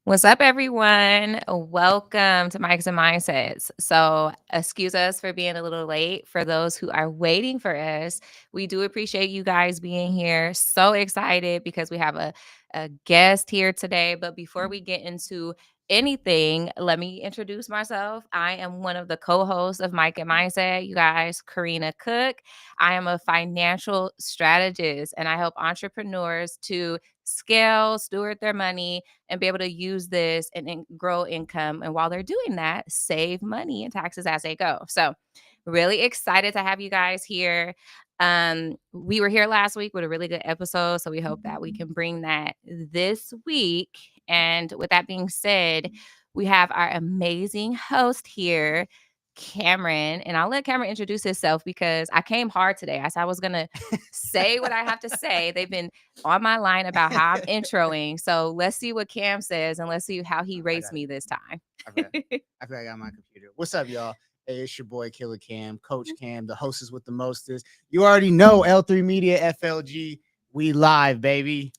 What's up, everyone? Welcome to Mics and Mindsets. So, excuse us for being a little late. For those who are waiting for us, we do appreciate you guys being here. So excited because we have a guest here today. But before we get into anything, let me introduce myself. I am one of the co hosts of Mic and Mindset. You guys, Karina Cook. I am a financial strategist and I help entrepreneurs to scale, steward their money, and be able to use this and grow income. And while they're doing that, save money and taxes as they go. So, really excited to have you guys here. We were here last week with a really good episode. So, we hope that we can bring that this week. And with that being said, we have our amazing host here, Cameron, and I'll let Cameron introduce himself because I came hard today. I said I was gonna say what I have to say. They've been on my line about how I'm introing. So let's see what Cam says and let's see how he rates me this time. I forgot. I forgot I got my computer. What's up, y'all? Hey, it's your boy Killer Cam, Coach Cam, the hostess with the mostest. You already know L3 Media FLG. We live, baby.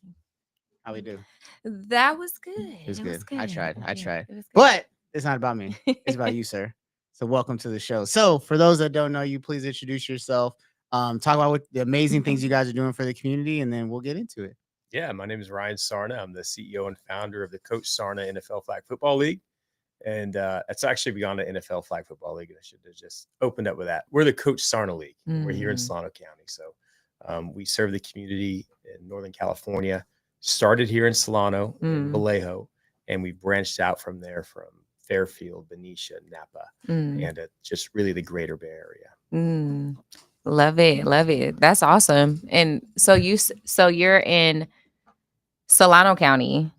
How we do? That was good. It was It good. was good. I tried. It was good. But it's not about me. It's about you, sir. So welcome to the show. So for those that don't know you, please introduce yourself. Talk about what the amazing things you guys are doing for the community, and then we'll get into it. Yeah, my name is Ryan Sarna. I'm the CEO and founder of the Coach Sarna NFL Flag Football League. And it's actually beyond the NFL Flag Football League. I should have just opened up with that. We're the Coach Sarna League. We're here in Solano County. So we serve the community in Northern California, started here in Solano, in Vallejo, and we branched out from there from Fairfield, Benicia, Napa, and just really the greater Bay Area. Love it. Love it. That's awesome. And so you're in Solano County.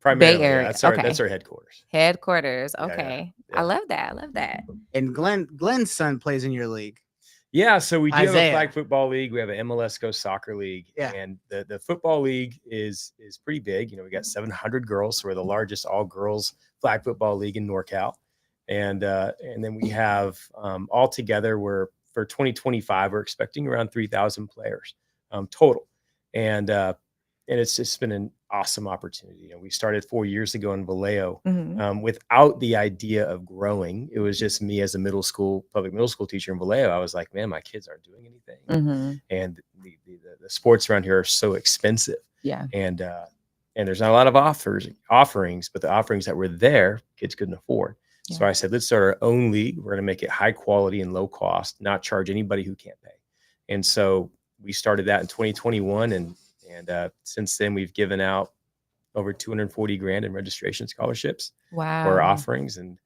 Primarily, Bay Area. that's our headquarters. Headquarters. Yeah, Okay. yeah. I love that. I love that. And Glenn's son plays in your league. Yeah, so we do have a Isaiah. flag football league. We have an MLS Go Soccer League, Yeah. and the football league is pretty big. You know, we got 700 girls, so we're the largest all girls flag football league in NorCal, and then we have altogether for 2025 we're expecting around 3,000 players total, and it's just been an awesome opportunity. You know, we started 4 years ago in Vallejo without the idea of growing. It was just me as a public middle school teacher in Vallejo. I was like, man, my kids aren't doing anything. And the sports around here are so expensive. Yeah. And there's not a lot of offerings, but the offerings that were there, kids couldn't afford. Yeah. So I said, let's start our own league. We're going to make it high quality and low cost, not charge anybody who can't pay. And so we started that in 2021. And since then, we've given out over $240,000 in registration scholarships for our offerings, and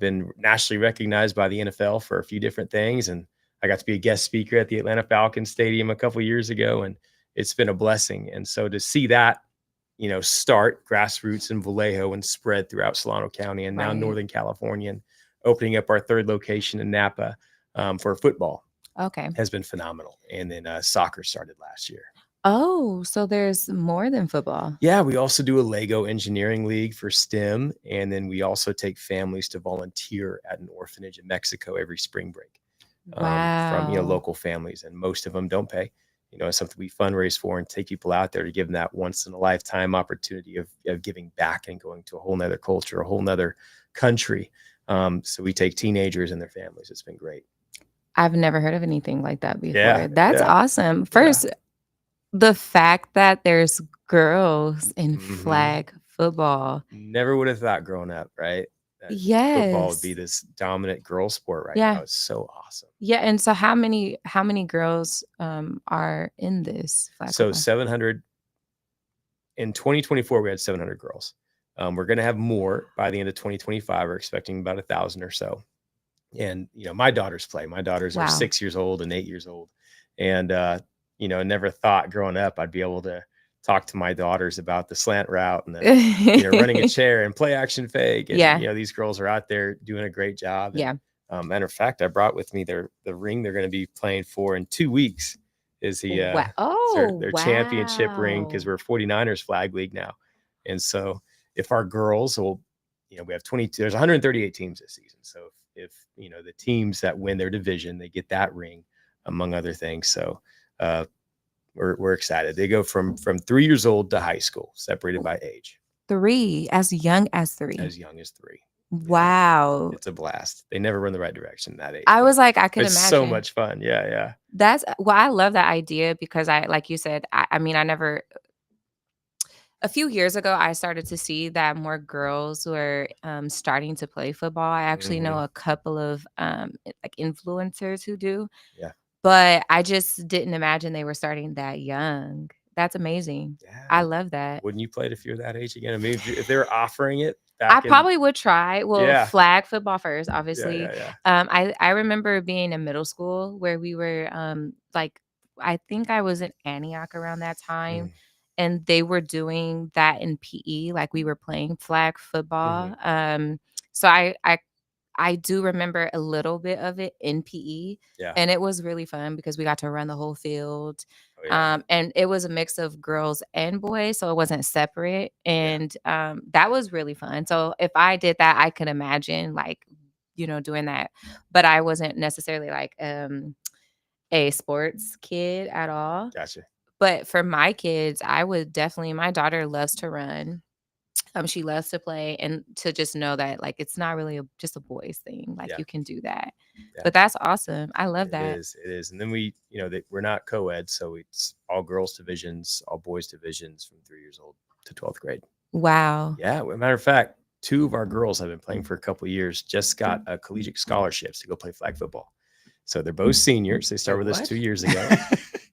been nationally recognized by the NFL for a few different things. And I got to be a guest speaker at the Atlanta Falcons Stadium a couple of years ago, and it's been a blessing. And so to see that, you know, start grassroots in Vallejo and spread throughout Solano County and now Northern California, and opening up our third location in Napa for football, has been phenomenal. And then soccer started last year. Oh, so there's more than football. Yeah, we also do a Lego engineering league for STEM. And then we also take families to volunteer at an orphanage in Mexico every spring break from, local families. And most of them don't pay. You know, it's something we fundraise for and take people out there to give them that once in a lifetime opportunity of giving back and going to a whole nother culture, a whole nother country. So we take teenagers and their families. It's been great. I've never heard of anything like that before. Yeah, That's awesome. First, the fact that there's girls in flag football. Never would have thought growing up, right? That football would be this dominant girl sport right now. It's so awesome. Yeah. And so how many girls are in this flag football? 700 in 2024, we had 700 girls. We're going to have more by the end of 2025. We're expecting about 1,000 or so. And, you know, my daughters play. My daughters are 6 years old and 8 years old. And, you know, never thought growing up I'd be able to talk to my daughters about the slant route and the, running a chair and play action fake. And, you know, these girls are out there doing a great job. And, matter of fact, I brought with me the ring they're going to be playing for in 2 weeks is their championship ring, because we're 49ers flag league now. And so if our girls will, you know, we have there's 138 teams this season. So if you know, the teams that win their division, they get that ring, among other things. So, we're excited. They go from 3 years old to high school, separated by age. 3, as young as 3. as young as 3. Yeah, Wow. it's a blast. They never run the right direction at that age, I but was like, I could it's so imagine. much fun. Yeah, yeah. That's well, I love that idea because I like you said, I mean, I never a few years ago, I started to see that more girls were starting to play football. I actually know Mhm. a couple of like influencers who do, Yeah, but I just didn't imagine they were starting that young. That's amazing. I yeah. love that. Wouldn't you play it if you were that age again? I mean, if they were offering it I back in, probably would try. Well, yeah, flag football first, yeah, obviously. yeah, yeah. I remember being in middle school where we were like I think I was in Antioch around that time, Mm, and they were doing that in PE, like we were playing flag mhm. football. So I do remember a little bit of it in PE, Yeah. and it was really fun because we got to run the whole field. Oh yeah. And it was a mix of girls and boys, so it wasn't separate. Yeah. And that was really fun. So if I did that, I could imagine like, doing that. But I wasn't necessarily like a sports kid at all. Gotcha. But for my kids, I would definitely, my daughter loves to run. She loves to play and to just know that like it's not really just a boys thing. Like Yeah. you can do that. Yeah. But that's awesome. I love It that. is. It is. And then we're not co-ed, so it's all girls divisions, all boys divisions from 3 years old to 12th grade. Wow. Yeah. Well, matter of fact, two of our girls have been playing for a couple of years. Just got collegiate scholarships to go play flag football. So they're both seniors. They started with us what? 2 years ago.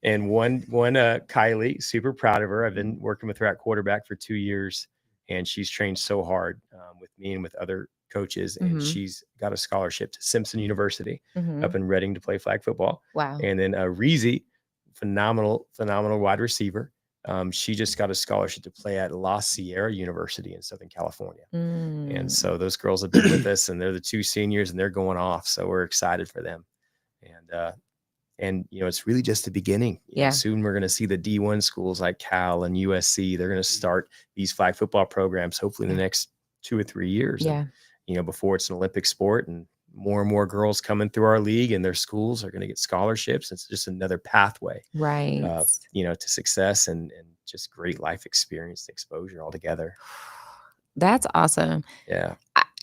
And one Kylie, super proud of her. I've been working with her at quarterback for 2 years, and she's trained so hard with me and with other coaches, and Mhm. she's got a scholarship to Simpson University up Mhm. in Reading to play flag football. Wow. And then Reezy, phenomenal wide receiver. She just got a scholarship to play at La Sierra University in Southern California. And Mm. so those girls have been with us, and they're the two seniors, and they're going off. So we're excited for them. And it's really just the beginning. Yeah. Soon we're going to see the D1 schools like Cal and USC. They're going to start these flag football programs hopefully in the next 2 or 3 years. Yeah. And before it's an Olympic sport, and more girls coming through our league and their schools are going to get scholarships. It's just another pathway, Right. to success and just great life experience, exposure altogether. That's awesome. Yeah.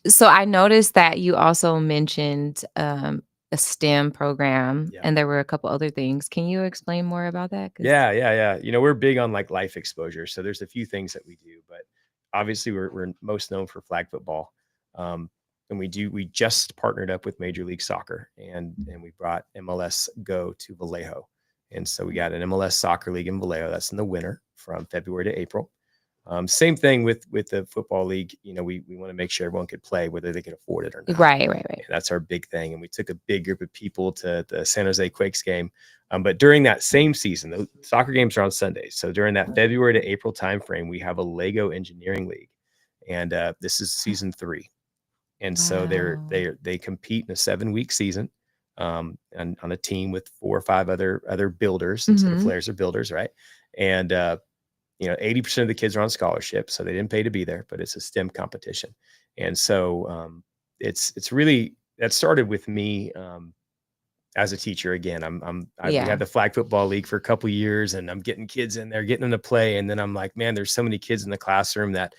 So I noticed that you also mentioned a STEM program, Yeah. and there were a couple other things. Can you explain more about that? Yeah. We're big on like life exposure. So there's a few things that we do, but obviously we're most known for flag football. And we just partnered up with Major League Soccer, and we brought MLS Go to Vallejo. And so we got an MLS soccer league in Vallejo. That's in the winter from February to April. Same thing with the football league. We want to make sure everyone could play, whether they could afford it or not. Right. And that's our big thing. And we took a big group of people to the San Jose Quakes game. But during that same season, the soccer games are on Sundays. So during that February to April timeframe, we have a Lego engineering league, and this is season 3. And so Wow. they compete in a 7-week season, on a team with 4 or 5 other builders instead of Mhm. players or builders, right? And 80% of the kids are on scholarship, so they didn't pay to be there, but it's a STEM competition. And so it's really, that started with me as a teacher. Again, we Yeah. had the flag football league for a couple of years, and I'm getting kids in there, getting them to play, and then I'm like, man, there's so many kids in the classroom that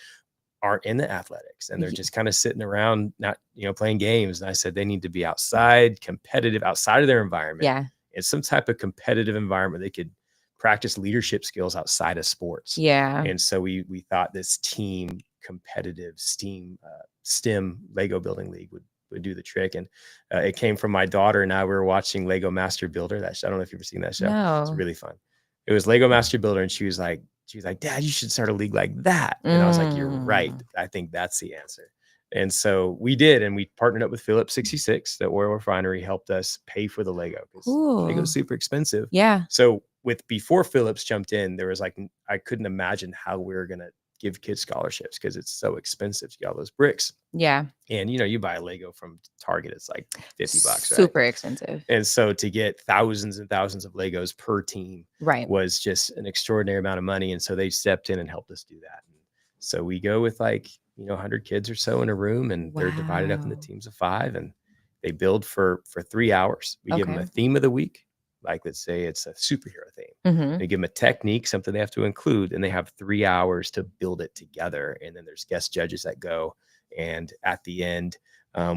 aren't in the athletics, and they're Ye just kind of sitting around, not playing games. And I said they need to be outside, competitive, outside of their environment, Yeah. in some type of competitive environment. They could practice leadership skills outside of sports. Yeah. And so we thought this team competitive STEM Lego building league would do the trick. And it came from my daughter and I. We were watching Lego Master Builder. I don't know if you've ever seen that show. It's No. really fun. It was Lego Master Builder, and she was like, Dad, you should start a league like that. And I was like, you're right. I think that's the answer. And so we did, and we partnered up with Phillips 66. The oil refinery helped us pay for the Lego, because Cool. Lego's super expensive. Yeah. So before Phillips jumped in, there was like, I couldn't imagine how we were going to give kids scholarships, because it's so expensive to get all those bricks. Yeah. And you buy a Lego from Target, it's like $50, right? Super expensive. And so to get thousands and thousands of Legos per team Right. was just an extraordinary amount of money. And so they stepped in and helped us do that. And so we go with 100 kids or so in a room, and they're divided up into Wow. teams of 5, and they build for 3 hours. We give them a Okay. theme of the week. Like, let's say it's a superhero theme. Mhm. They give them a technique, something they have to include, and they have 3 hours to build it together. And then there's guest judges that go. And at the end,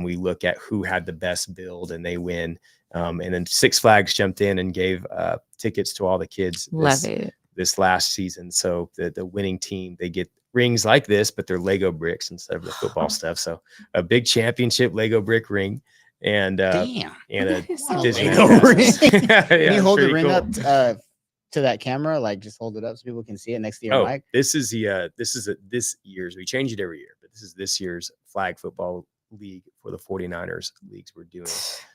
we look at who had the best build and they win. And then Six Flags jumped in and gave tickets to all the kids Love it. this last season. So the winning team, they get rings like this, but they're Lego bricks instead of the football stuff. So a big championship Lego brick ring and Damn. and a So Disney Lego ring. Can you hold the pretty ring cool. up to that camera? Like just hold it up so people can see it next to your Oh, mic. this is this year's. We change it every year, but this is this year's flag football league for the 49ers leagues we're doing.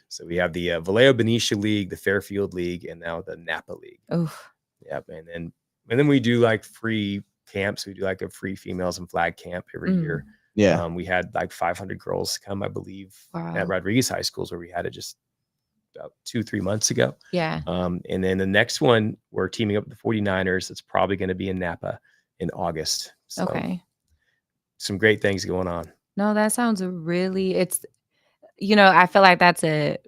So we have the Vallejo Benicia League, the Fairfield League, and now the Napa League. Oof. Yep. And then we do like free camps. We do like a free females and flag camp every year. Yeah. We had like 500 girls come, I believe, Wow. at Rodriguez High Schools, where we had it just about 2-3 months ago. Yeah. And then the next one, we're teaming up with the 49ers. It's probably going to be in Napa in August. So Okay. some great things going on. No, that sounds really, it's, I feel like that's a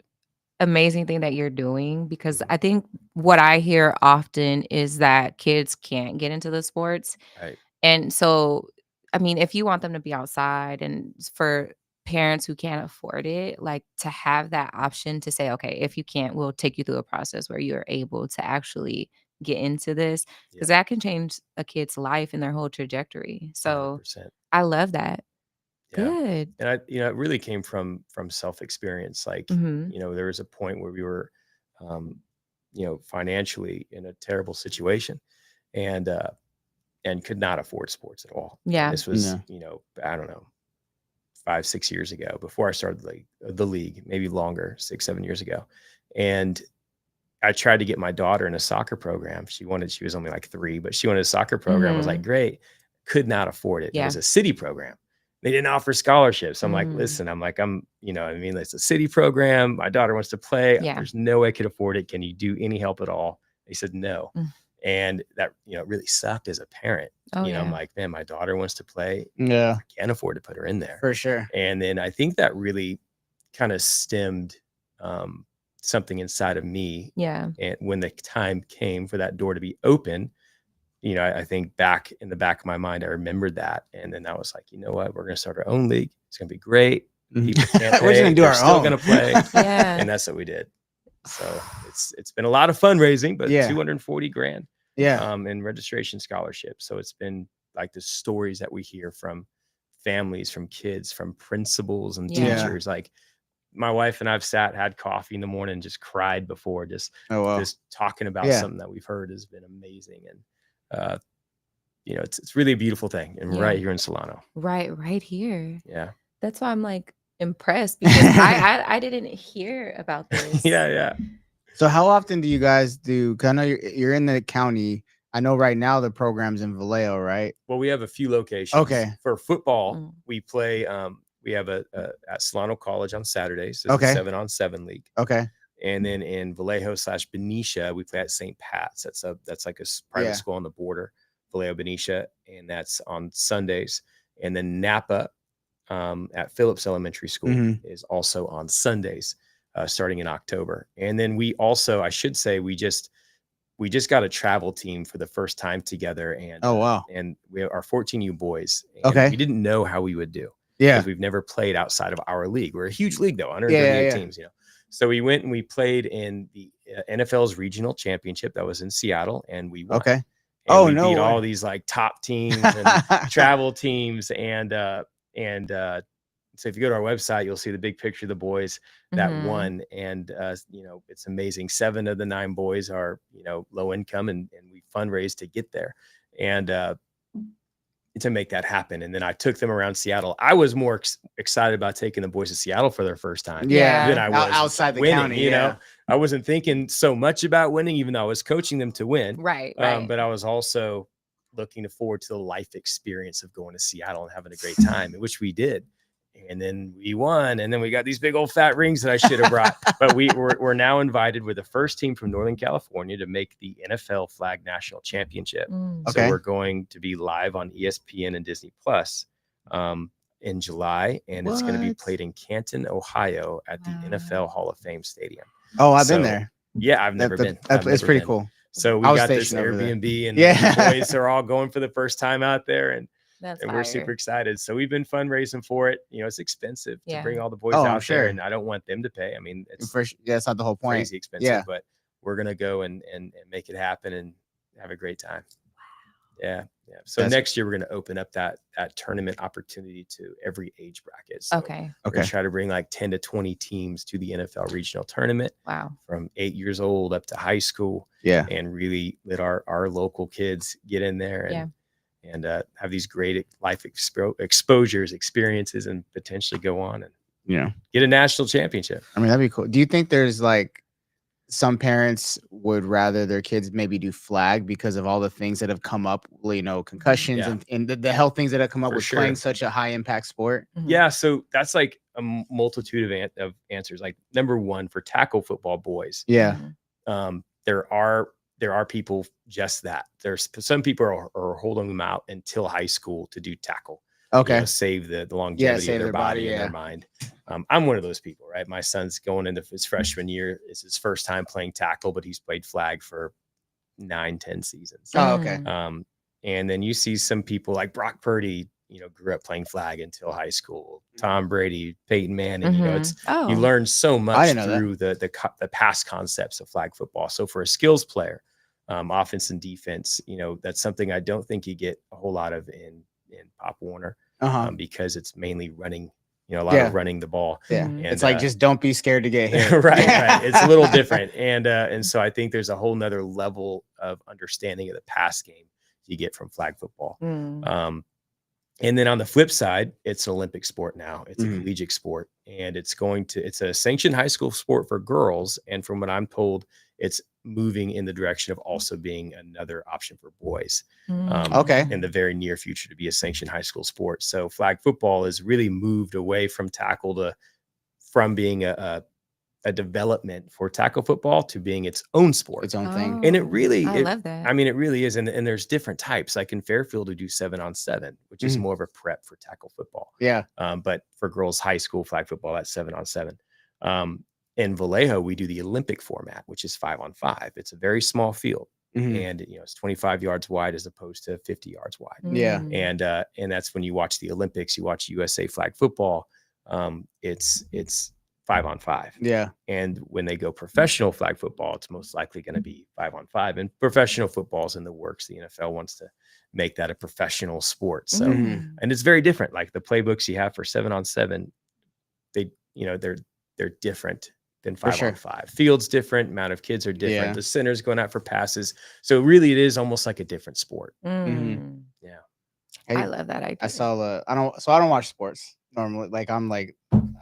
amazing thing that you're doing, because I think what I hear often is that kids can't get into the sports. Right. And so, I mean, if you want them to be outside, and for parents who can't afford it, like to have that option to say, okay, if you can't, we'll take you through a process where you're able to actually get into this, because that can change a kid's life and their whole trajectory. So 100%. I love that. Yeah. Good. And it really came from self-experience. Like, Hmm. there was a point where we were, financially in a terrible situation and could not afford sports at all. And Yeah. this was, No. I don't know, 5-6 years ago, before I started the league, maybe longer, 6-7 years ago. And I tried to get my daughter in a soccer program. She was only like 3, but she wanted a soccer program. I was like, great. Could not afford it. Yeah. It was a city program. They didn't offer scholarships. I'm like, listen, it's a city program. My daughter wants to play. Yeah. There's no way I could afford it. Can you do any help at all? They said no. And that, really sucked as a parent. Oh, I'm like, man, my daughter wants to play. Yeah. I can't afford to put her in there. For sure. And then I think that really kind of stemmed something inside of me. Yeah. And when the time came for that door to be open, I think back in the back of my mind, I remembered that. And then I was like, you know what? We're going to start our own league. It's going to be great. People can't We're just play. gonna do They're our still own. going to play. Yeah. And that's what we did. So it's been a lot of fundraising, but Yeah. $240,000 Yeah. in registration scholarships. So it's been like the stories that we hear from families, from kids, from principals and Yeah. teachers. Like my wife and I've had coffee in the morning, and just cried before, just talking about something that we've heard has been amazing. And it's really a beautiful thing, and right here in Solano. Right here. Yeah. That's why I'm like impressed, because I didn't hear about this. Yeah. So how often do you guys do? Cause I know you're in the county. I know right now the program's in Vallejo, right? Well, we have a few locations. Okay. For football, we play. We have a at Solano College on Saturdays. So it's Okay. a 7-on-7 league. Okay. And then in Vallejo/Benicia, we play at St. Pat's. That's like a private school on the border, Vallejo Benicia, and that's on Sundays. And then Napa at Phillips Elementary School is also on Sundays, starting in October. And then we also, I should say, we just got a travel team for the first time together. And and we have our 14U boys. And we didn't know how we would do. Yeah. Because we've never played outside of our league. We're a huge league though, 138 teams, So we went and we played in the NFL's regional championship that was in Seattle, and we won. Okay. And we beat all these like top teams and travel teams. And so if you go to our website, you'll see the big picture of the boys that won. And, it's amazing. 7 of the 9 boys are, low income, and we fundraised to get there. And, to make that happen. And then I took them around Seattle. I was more excited about taking the boys to Seattle for their first time. Yeah. Than I was outside the winning, county. you know, I wasn't thinking so much about winning, even though I was coaching them to win. Right. But I was also looking forward to the life experience of going to Seattle and having a great time, which we did. And then we won, and then we got these big old fat rings that I should have brought. But we're now invited. We're the first team from Northern California to make the NFL Flag National Championship. So we're going to be live on ESPN and Disney Plus in July, and it's going to be played in Canton, Ohio, at the NFL Hall of Fame Stadium. Oh, I've been there. Yeah, I've never been. It's pretty cool. So I we was got this stationed over there. Airbnb, and Yeah. the boys are all going for the first time out there, and That's we're super fire. excited. So we've been fundraising for it. You know, it's expensive to Yeah. bring all the boys Oh, I'm out there, sure. and I don't want them to pay. I mean, it's Yeah, that's not the whole point. crazy expensive, Yeah. but we're gonna go and make it happen and have a great time. Yeah, yeah. So That's- next year we're gonna open up that tournament opportunity to every age bracket. So Okay. we're gonna Okay. try to bring like 10 to 20 teams to the NFL regional tournament Wow. from 8 years old up to high school, Yeah. and really let our local kids get in there and have these great life exposures, experiences, and potentially go on and Yeah. get a national championship. I mean, that'd be cool. Do you think there's like some parents would rather their kids maybe do flag because of all the things that have come up, you know, concussions Yeah. and the health things that have come up For with sure. playing such a high impact sport? Mhm. Yeah, so that's like a multitude of answers. Like number one, for tackle football boys, Yeah. Mhm. there are people just that. There's some people are holding them out until high school to do tackle. Okay. Save the longevity save of their their body body, and yeah. their mind. I'm one of those people, right? My son's going into his freshman year. It's his first time playing tackle, but he's played flag for 9-10 seasons. Oh, okay. Mm. And then you see some people like Brock Purdy, grew up playing flag until high school. Tom Brady, Peyton Manning, it's Oh. you learn so much didn't know that. through the past concepts of flag football. So for a skills player, offense and defense, that's something I don't think you get a whole lot of in Pop Warner, Uh-huh. because it's mainly running, a lot Yeah. of running the ball. Yeah. Mhm. And, It's like just don't be scared to get hit. right. It's a little different. And so I think there's a whole nother level of understanding of the pass game you get from flag football. Mm. And then on the flip side, it's an Olympic sport now. It's a Mhm. collegiate sport, and it's a sanctioned high school sport for girls. And from what I'm told, it's moving in the direction of also being another option for boys. Okay. In the very near future, to be a sanctioned high school sport. So flag football has really moved away from tackle from being a development for tackle football to being its own sport. Its own thing. And it really, I love that. I mean, it really is. And there's different types. Like in Fairfield, we do 7-on-7, which is Mhm. more of a prep for tackle football. Yeah. But for girls' high school flag football, that's 7-on-7. In Vallejo, we do the Olympic format, which is 5-on-5. It's a very small field, Mhm. and it's 25 yards wide as opposed to 50 yards wide. Yeah. Mm. And that's when you watch the Olympics, you watch USA flag football. It's 5-on-5. Yeah. And when they go professional flag football, it's most likely going to be 5-on-5. And professional football is in the works. The NFL wants to make that a professional sport. So, Mhm. and it's very different. Like the playbooks you have for 7-on-7, they're different than For sure. 5-on-5. Field's different. Amount of kids are different. Yeah. The center's going out for passes. So really, it is almost like a different sport. Mm. Yeah. Hey, I love that idea. I saw I don't watch sports normally.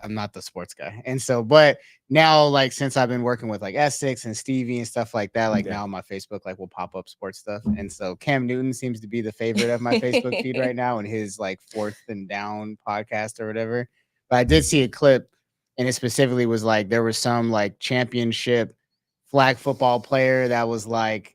I'm not the sports guy. And so, but now like since I've been working with like Essex and Stevie and stuff like that, like Yeah. now my Facebook like will pop up sports stuff. And so Cam Newton seems to be the favorite of my Facebook feed right now, and his like 4th and Down podcast or whatever. But I did see a clip, and it specifically was like there was some like championship flag football player that was like,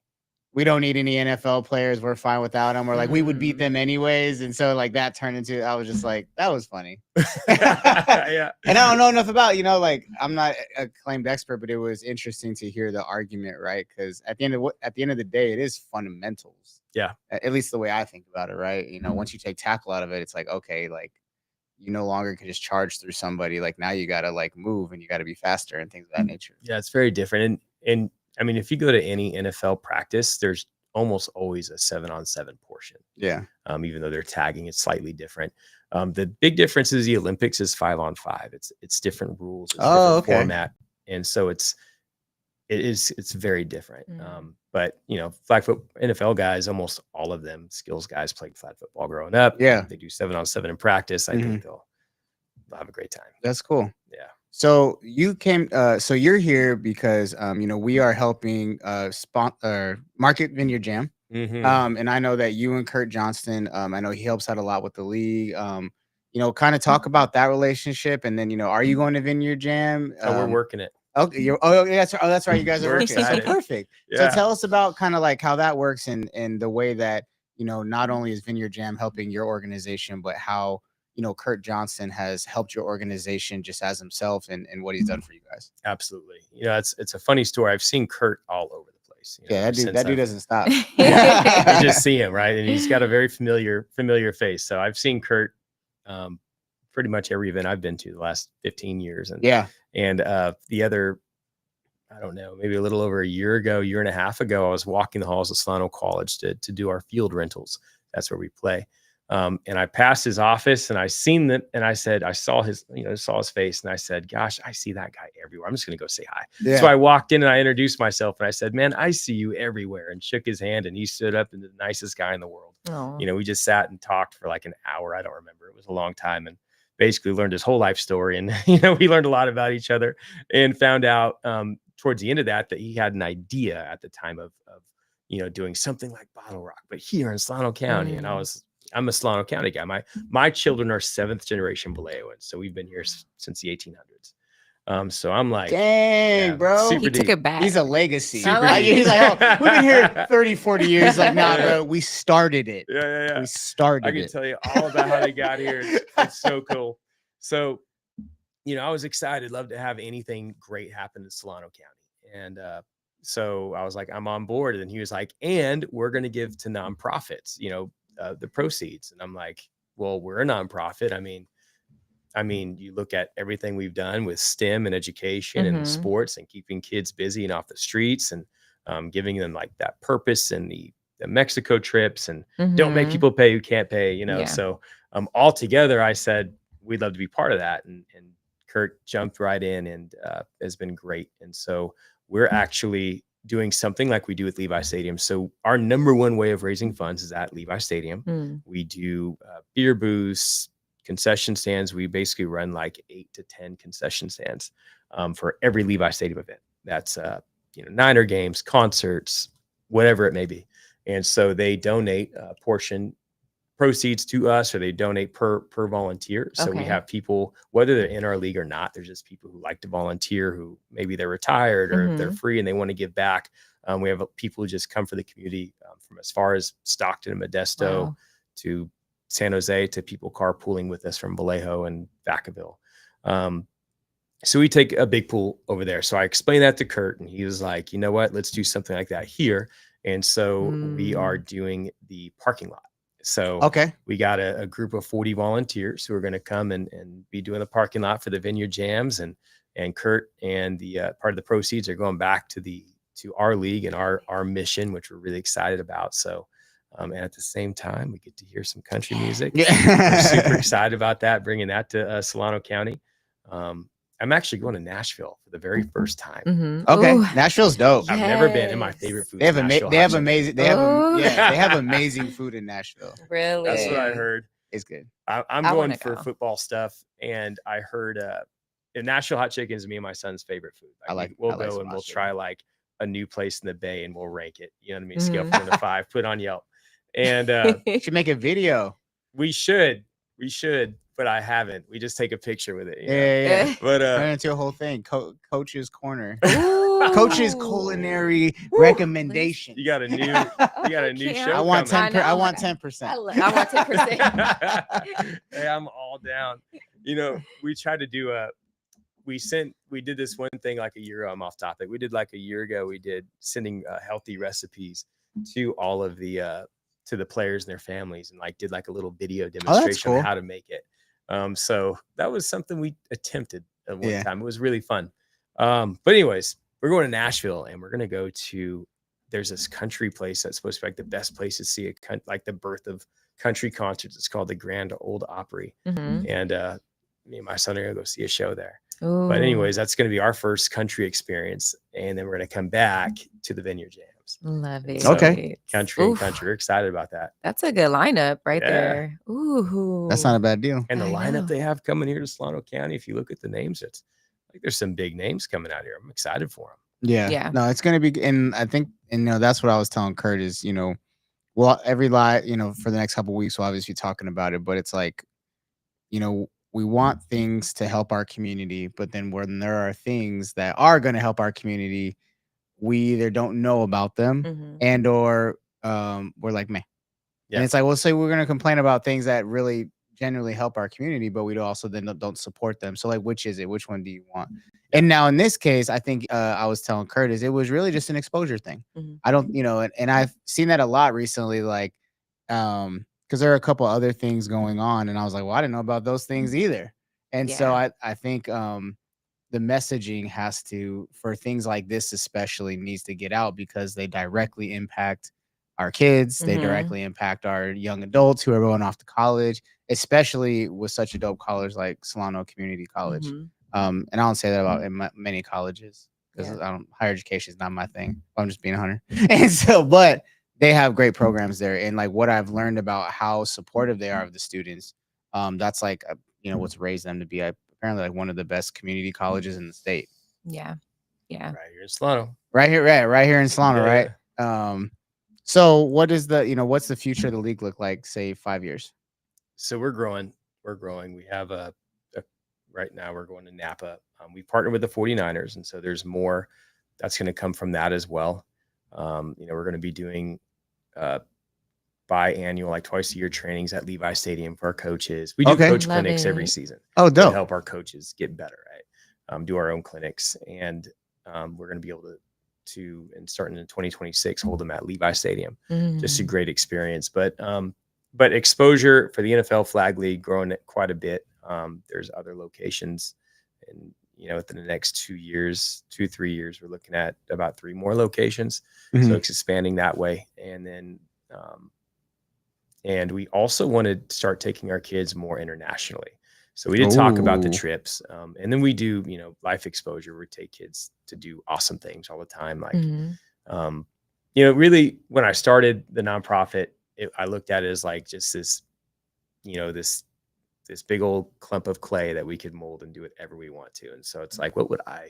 we don't need any NFL players. We're fine without them. Or like we would beat them anyways. And so like that turned into, I was just like, that was funny. Yeah. And I don't know enough about, like I'm not a acclaimed expert, but it was interesting to hear the argument, right? Because at the end of the day, it is fundamentals. Yeah. At least the way I think about it, right? Once you take tackle out of it, it's like, okay, like you no longer can just charge through somebody. Like now you gotta like move and you gotta be faster and things of that nature. Yeah, it's very different. And I mean, if you go to any NFL practice, there's almost always a 7-on-7 portion. Yeah. Even though they're tagging, it's slightly different. The big difference is the Olympics is 5-on-5. It's different rules. It's different format, and so it's very different. But flag foot NFL guys, almost all of them skills guys played flag football growing up. Yeah. They do 7-on-7 in practice. I think they'll have a great time. That's cool. Yeah. So you came, so you're here because, we are helping Market Vineyard Jam. Mhm. And I know that you and Kurt Johnston, I know he helps out a lot with the league. Kind of talk about that relationship, and then, are you going to Vineyard Jam? So we're working it. Okay. That's right. You guys are We're working. So excited. perfect. Yeah. So tell us about kind of like how that works and the way that, not only is Vineyard Jam helping your organization, but how, Kurt Johnston has helped your organization just as himself and what he's done for you guys. Absolutely. It's a funny story. I've seen Kurt all over the place. Yeah, ever that dude. since That dude I've- doesn't stop. you just see him, right? And he's got a very familiar face. So I've seen Kurt um, pretty much every event I've been to the last 15 years. And Yeah. the other, I don't know, maybe a little over a year and a half ago, I was walking the halls of Solano College to do our field rentals. That's where we play. And I passed his office and I seen them and I said, I saw his face and I said, gosh, I see that guy everywhere. I'm just going to go say hi. Yeah. So I walked in and I introduced myself and I said, man, I see you everywhere, and shook his hand, and he stood up and the nicest guy in the world. Aw. We just sat and talked for like an hour. I don't remember. It was a long time, and basically learned his whole life story. And, we learned a lot about each other and found out towards the end of that he had an idea at the time of doing something like Bottle Rock, but here in Solano County. And I'm a Solano County guy. My children are 7th generation Vallejoans, so we've been here since the 1800s. So I'm like, dang, bro. super He took deep. it back. He's a legacy. I like He's it. like, oh, we've been here 30, 40 years. Like, nah, Yeah. bro, we started it. Yeah. We started I can it. tell you all about how they got here. It's so cool. So, I was excited, love to have anything great happen in Solano County. And so I was like, I'm on board. And he was like, and we're going to give to nonprofits, the proceeds. And I'm like, well, we're a nonprofit. I mean, you look at everything we've done with STEM and education and sports and keeping kids busy and off the streets, and giving them like that purpose, and the Mexico trips, and don't make people pay who can't pay, Yeah. So all together, I said, we'd love to be part of that. And Kurt jumped right in and has been great. And so we're actually doing something like we do with Levi Stadium. So our number one way of raising funds is at Levi Stadium. We do beer booths, concession stands. We basically run like 8 to 10 concession stands for every Levi Stadium event. That's Niner games, concerts, whatever it may be. And so they donate a portion proceeds to us, or they donate per volunteer. So we have people, whether they're in our league or not, there's just people who like to volunteer, who maybe they're retired or they're free and they want to give back. We have people who just come for the community from as far as Stockton and Modesto to San Jose, to people carpooling with us from Vallejo and Vacaville. So we take a big pool over there. So I explained that to Kurt, and he was like, you know what, let's do something like that here. And so we are doing the parking lot. So we got a group of 40 volunteers who are going to come and be doing the parking lot for the Vineyard Jams, and Kurt and the part of the proceeds are going back to our league and our mission, which we're really excited about. So and at the same time, we get to hear some country music. We're super excited about that, bringing that to Solano County. I'm actually going to Nashville for the very first time. Okay, Ooh. Nashville's dope. I've never been. And my favorite food. They have Ooh. they have amazing food in Nashville. Really? That's what I heard. It's good. I'm I going wanna for go. football stuff, and I heard Nashville hot chicken is me and my son's favorite food. We'll I like go some and hot we'll chicken. try like a new place in the Bay, and we'll rank it. You know what I mean? Scale from 1 to 5, put it on Yelp, and You should make a video. we should, but I haven't. We just take a picture with it. Yeah. But Turn it into a whole thing. Coach's corner. Ooh. Coach's culinary recommendation. you got a new show. I want coming. 10. I want 10%. I want 10%. Hey, I'm all down. We tried to do we did this one thing like a year ago. I'm off topic. We did like a year ago. We did sending healthy recipes to all of the to the players and their families, and did like a little video demonstration cool. on how to make it. So that was something we attempted at one time. It was really fun. But anyways, we're going to Nashville, and we're going to go to, there's this country place that's supposed to be like the best place to see like the birth of country concerts. It's called the Grand Ole Opry. And me and my son are going to go see a show there. Ooh. But anyways, that's going to be our first country experience. And then we're going to come back to the Vineyard Jams. Love it. So, Okay. Country and country. We're excited about that. That's a good lineup right Yeah. there. Ooh. That's not a bad deal. And the I lineup know. they have coming here to Solano County, if you look at the names, it's like there's some big names coming out here. I'm excited for them. Yeah. No, it's gonna be, and I think, and that's what I was telling Kurt is, well, every live, for the next couple of weeks, we'll obviously be talking about it, but it's like, we want things to help our community, but then when there are things that are going to help our community, we either don't know about them or we're like, meh. Yeah. And it's like, we'll say we're going to complain about things that really generally help our community, but we also then don't support them. So like, which is it? Which one do you want? And now in this case, I think I was telling Curtis, it was really just an exposure thing. Mhm. I don't, and I've seen that a lot recently, like, because there are a couple other things going on, and I was like, well, I didn't know about those things either. And so Yeah. I think the messaging has to, for things like this especially, needs to get out because they directly impact our kids. They Mhm. directly impact our young adults who are going off to college, especially with such a dope college like Solano Community College. Mhm. And I don't say that about many colleges because Yeah. I don't, higher education is not my thing. I'm just being 100. And so, but they have great programs there. And like what I've learned about how supportive they are of the students, that's like, what's raised them to be apparently like one of the best community colleges in the state. Yeah. Yeah. Right here in Solano. Right here in Solano, Yeah, right? yeah. So what is what's the future of the league look like, say 5 years? So we're growing. We're growing. We have a right now we're going to Napa. We partnered with the 49ers, and so there's more that's going to come from that as well. We're going to be doing uh, biannual, like twice a year trainings at Levi Stadium for our coaches. We do Okay. coach Love clinics every it. season Oh, to dope. help our coaches get better, right? Do our own clinics, and we're going to be able and starting in 2026, hold them at Levi Stadium. Just a Mm. great experience. But exposure for the NFL Flag League growing it quite a bit. There's other locations, and within the next 2 years, 3 years, we're looking at about 3 more locations. So Mhm. it's expanding that way, and we also want to start taking our kids more internationally. So we did talk about the Ooh. trips, and then we do, life exposure. We take kids to do awesome things all the time. Like, Mhm. um, really, when I started the nonprofit, I looked at it as like just this, this big old clump of clay that we could mold and do whatever we want to. And so it's like, what would I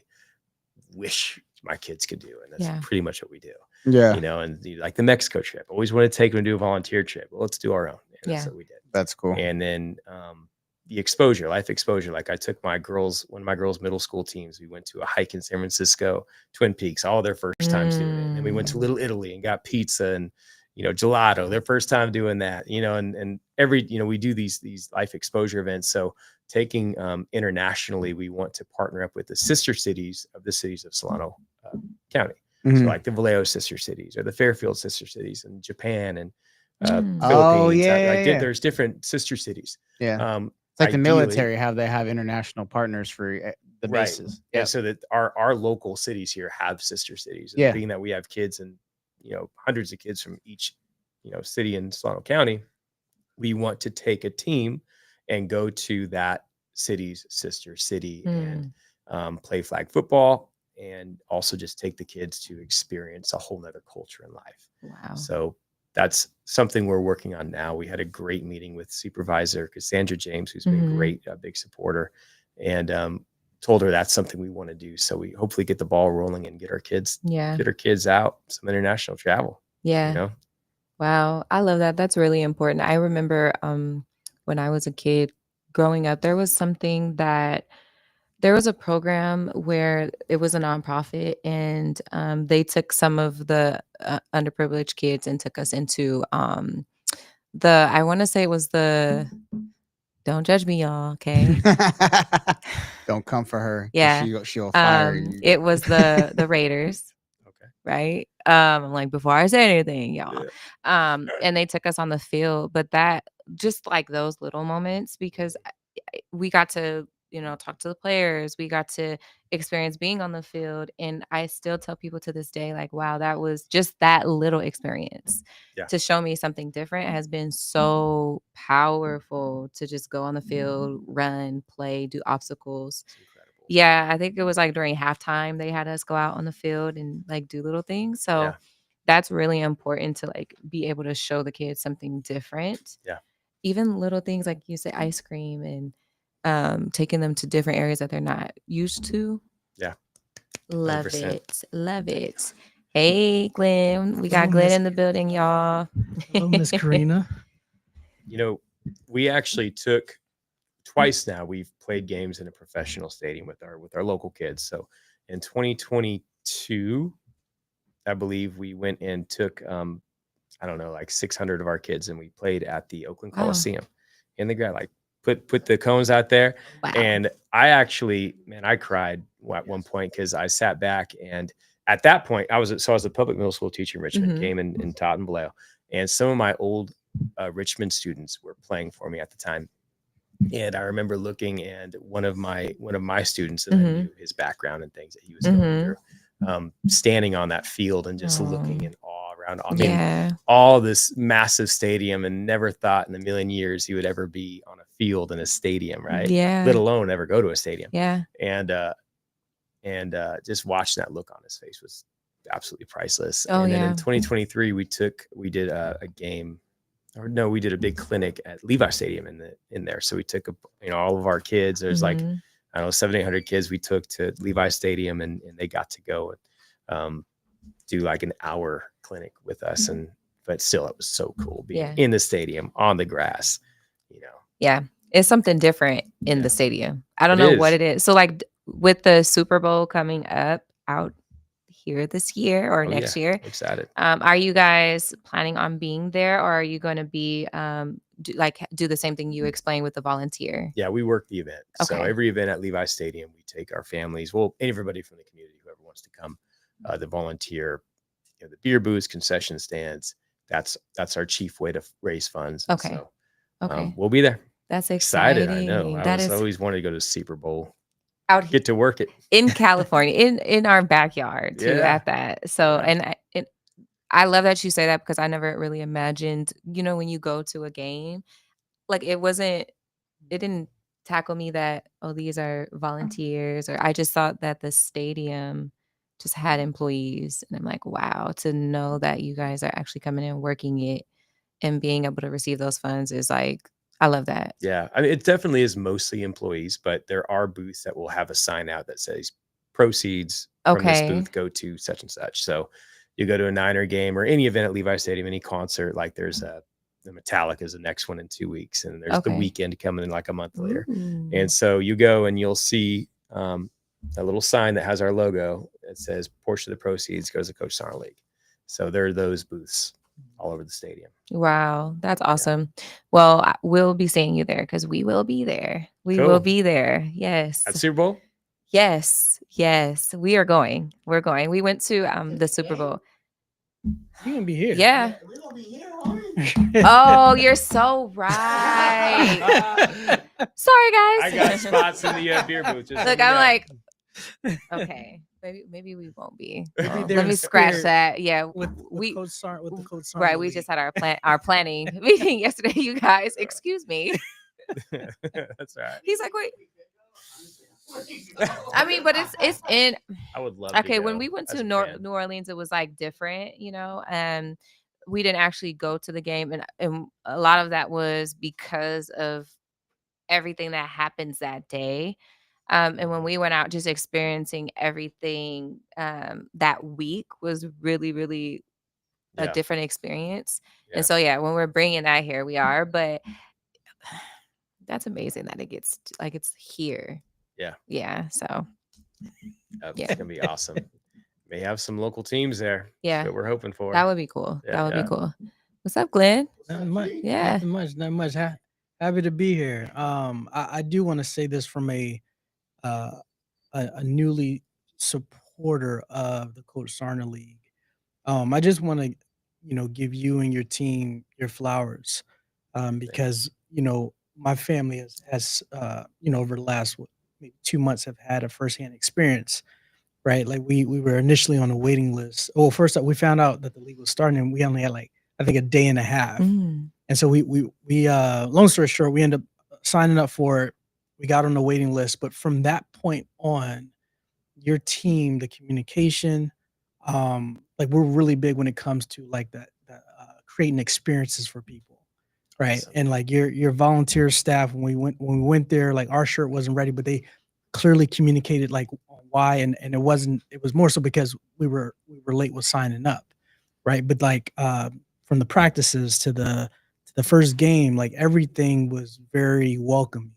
wish my kids could do? And that's Yeah. pretty much what we do. Yeah, And like the Mexico trip, always want to take them to do a volunteer trip. Well, let's do our own. And that's Yeah. what we did. that's cool. And then the exposure, life exposure. Like I took one of my girls' middle school teams. We went to a hike in San Francisco, Twin Peaks, all their first times doing it. And then we went to Mm. Little Italy and got pizza and gelato, their first time doing that. And every we do these life exposure events. So taking internationally, we want to partner up with the sister cities of the cities of Solano County. So Mhm. like the Vallejo sister cities or the Fairfield sister cities in Japan and Mm. Oh, Philippines. yeah, yeah. There's different sister cities. Yeah. Um, It's like the Ideally, military, how they have international partners for the right. bases. And Yep. so that our local cities here have sister cities, and Yeah. being that we have kids and hundreds of kids from each city in Solano County, we want to take a team and go to that city's sister city and Mm. play flag football, and also just take the kids to experience a whole nother culture in life. Wow. So that's something we're working on now. We had a great meeting with Supervisor Cassandra James, who's been Mhm. great, a big supporter, and told her that's something we want to do. So we hopefully get the ball rolling and get our kids Yeah. out some international travel. Yeah. Wow. I love that. That's really important. I remember when I was a kid growing up, there was a program where it was a nonprofit, and they took some of the underprivileged kids and took us into I want to say it was don't judge me, y'all. Okay. Don't come for her. 'Cause Yeah. she'll fire you. It was the Raiders. Okay. Right? Like before I say anything, y'all. And they took us on the field, but that just like those little moments, because we got to, talk to the players, we got to experience being on the field, and I still tell people to this day, like, wow, that was just that little experience Yeah. to show me something different has been so powerful to just go on the field, run, play, do obstacles. It's incredible. Yeah, I think it was like during halftime they had us go out on the field and like do little things. So Yeah. that's really important to like be able to show the kids something different. Yeah. Even little things like you say ice cream and taking them to different areas that they're not used to. Yeah. Love 100%. it. Love it. Hey, Glenn. We got Hello, Glenn Miss- in the building, y'all. Hello, Miss Karina. We actually took twice now. We've played games in a professional stadium with our local kids. So in 2022, I believe we went and took I don't know, like 600 of our kids, and we played at the Oakland Wow. Coliseum in the ground, like put the cones out there. Wow. And I actually, man, I cried at one point because I sat back, and at that point I was a public middle school teacher in Richmond, Mhm. came and taught in Vallejo, and some of my old Richmond students were playing for me at the time. And I remember looking, and one of my students that I Mhm. knew his background and things that he was going through, standing on that field and just looking in awe around. I mean, Yeah. all this massive stadium, and never thought in a million years he would ever be on a field in a stadium, right? Yeah. Let alone ever go to a stadium. Yeah. And just watching that look on his face was absolutely priceless. Oh, And then yeah. in 2023, we did a game, or no, we did a big clinic at Levi Stadium in there. So we took all of our kids. There's like, Mhm. I don't know, 700-800 kids we took to Levi Stadium, and they got to go and do like an hour clinic with us. But still, it was so cool being Yeah. in the stadium on the grass, Yeah. It's something different in the Yeah. stadium. I don't It know what is. it is. So like with the Super Bowl coming up out here this year or Oh, next yeah. year, Excited. are you guys planning on being there, or are you going to be do the same thing you explained with the volunteer? Yeah, we work the event. So Okay. every event at Levi Stadium, we take our families, well, everybody from the community, whoever wants to come, the volunteer, the beer booths, concession stands. That's our chief way to raise funds. And Okay. So Okay. we'll be there. That's Excited. I know. exciting. I That was is always wanted to go to the Super Bowl, out here get to work it. in California, in our backyard too, Yeah. at that. So, Yeah. and I love that you say that, because I never really imagined, when you go to a game, like it didn't tackle me that, oh, these are volunteers, or I just thought that the stadium just had employees. And I'm like, wow, to know that you guys are actually coming in, working it, and being able to receive those funds is like, I love that. Yeah. I mean, it definitely is mostly employees, but there are booths that will have a sign out that says proceeds from this Okay. booth go to such and such. So you go to a Niner game or any event at Levi Stadium, any concert, like there's the Metallica is the next one in 2 weeks, and there's the Okay. weekend coming in like a month later. Ooh. And so you go and you'll see a little sign that has our logo. It says portion of the proceeds goes to Coach Summer League. So there are those booths all over the stadium. Wow, that's awesome. Well, we'll be seeing you there, because we will be there. We will Cool. be there. Yes. At Super Bowl? Yes. Yes. We are going. We're going. We went to the Super Bowl. You're gonna be here. Yeah. We're gonna be here, aren't we? Oh, you're so right. Sorry, guys. I got spots in the beer booth. Just Look, let me I'm know. like, okay, maybe we won't be. Maybe Oh, they're let in me scratch spirit that. Yeah, with we Coach Sarn, with the Coach Sarn right. We league. just had our planning meeting yesterday. You guys, excuse me. That's all right. He's like, wait. I mean, but it's in. I would love to Okay, when go we went as to a New fan. Orleans, it was like different, and we didn't actually go to the game, and a lot of that was because of everything that happens that day. And when we went out, just experiencing everything that week was really, really a Yeah. different experience. Yeah. And so, yeah, when we're bringing that here, we are. But that's amazing that it gets like it's here. Yeah. Yeah. So, That's Yeah. gonna be awesome. May have some local teams there. yeah, That's what we're hoping for. that would be cool. Yeah, That would yeah. be cool. What's up, Glenn? Not much. Yeah. Nothing much. Not much. Happy to be here. I do want to say this from uh, a newly supporter of the Coach Sarna League. I just want to, give you and your team your flowers, because my family has over the last maybe 2 months have had a firsthand experience. Right, like we were initially on a waiting list. Well, first we found out that the league was starting, and we only had like I think a day and a half. Mm. And so we long story short, we ended up signing up for it. We got on the waiting list, but from that point on, your team, the communication, like we're really big when it comes to like that creating experiences for people, right? Awesome. And like your volunteer staff, when we went there, like our shirt wasn't ready, but they clearly communicated like why, and it was more so because we were late with signing up, right? But like from the practices to the first game, like everything was very welcoming.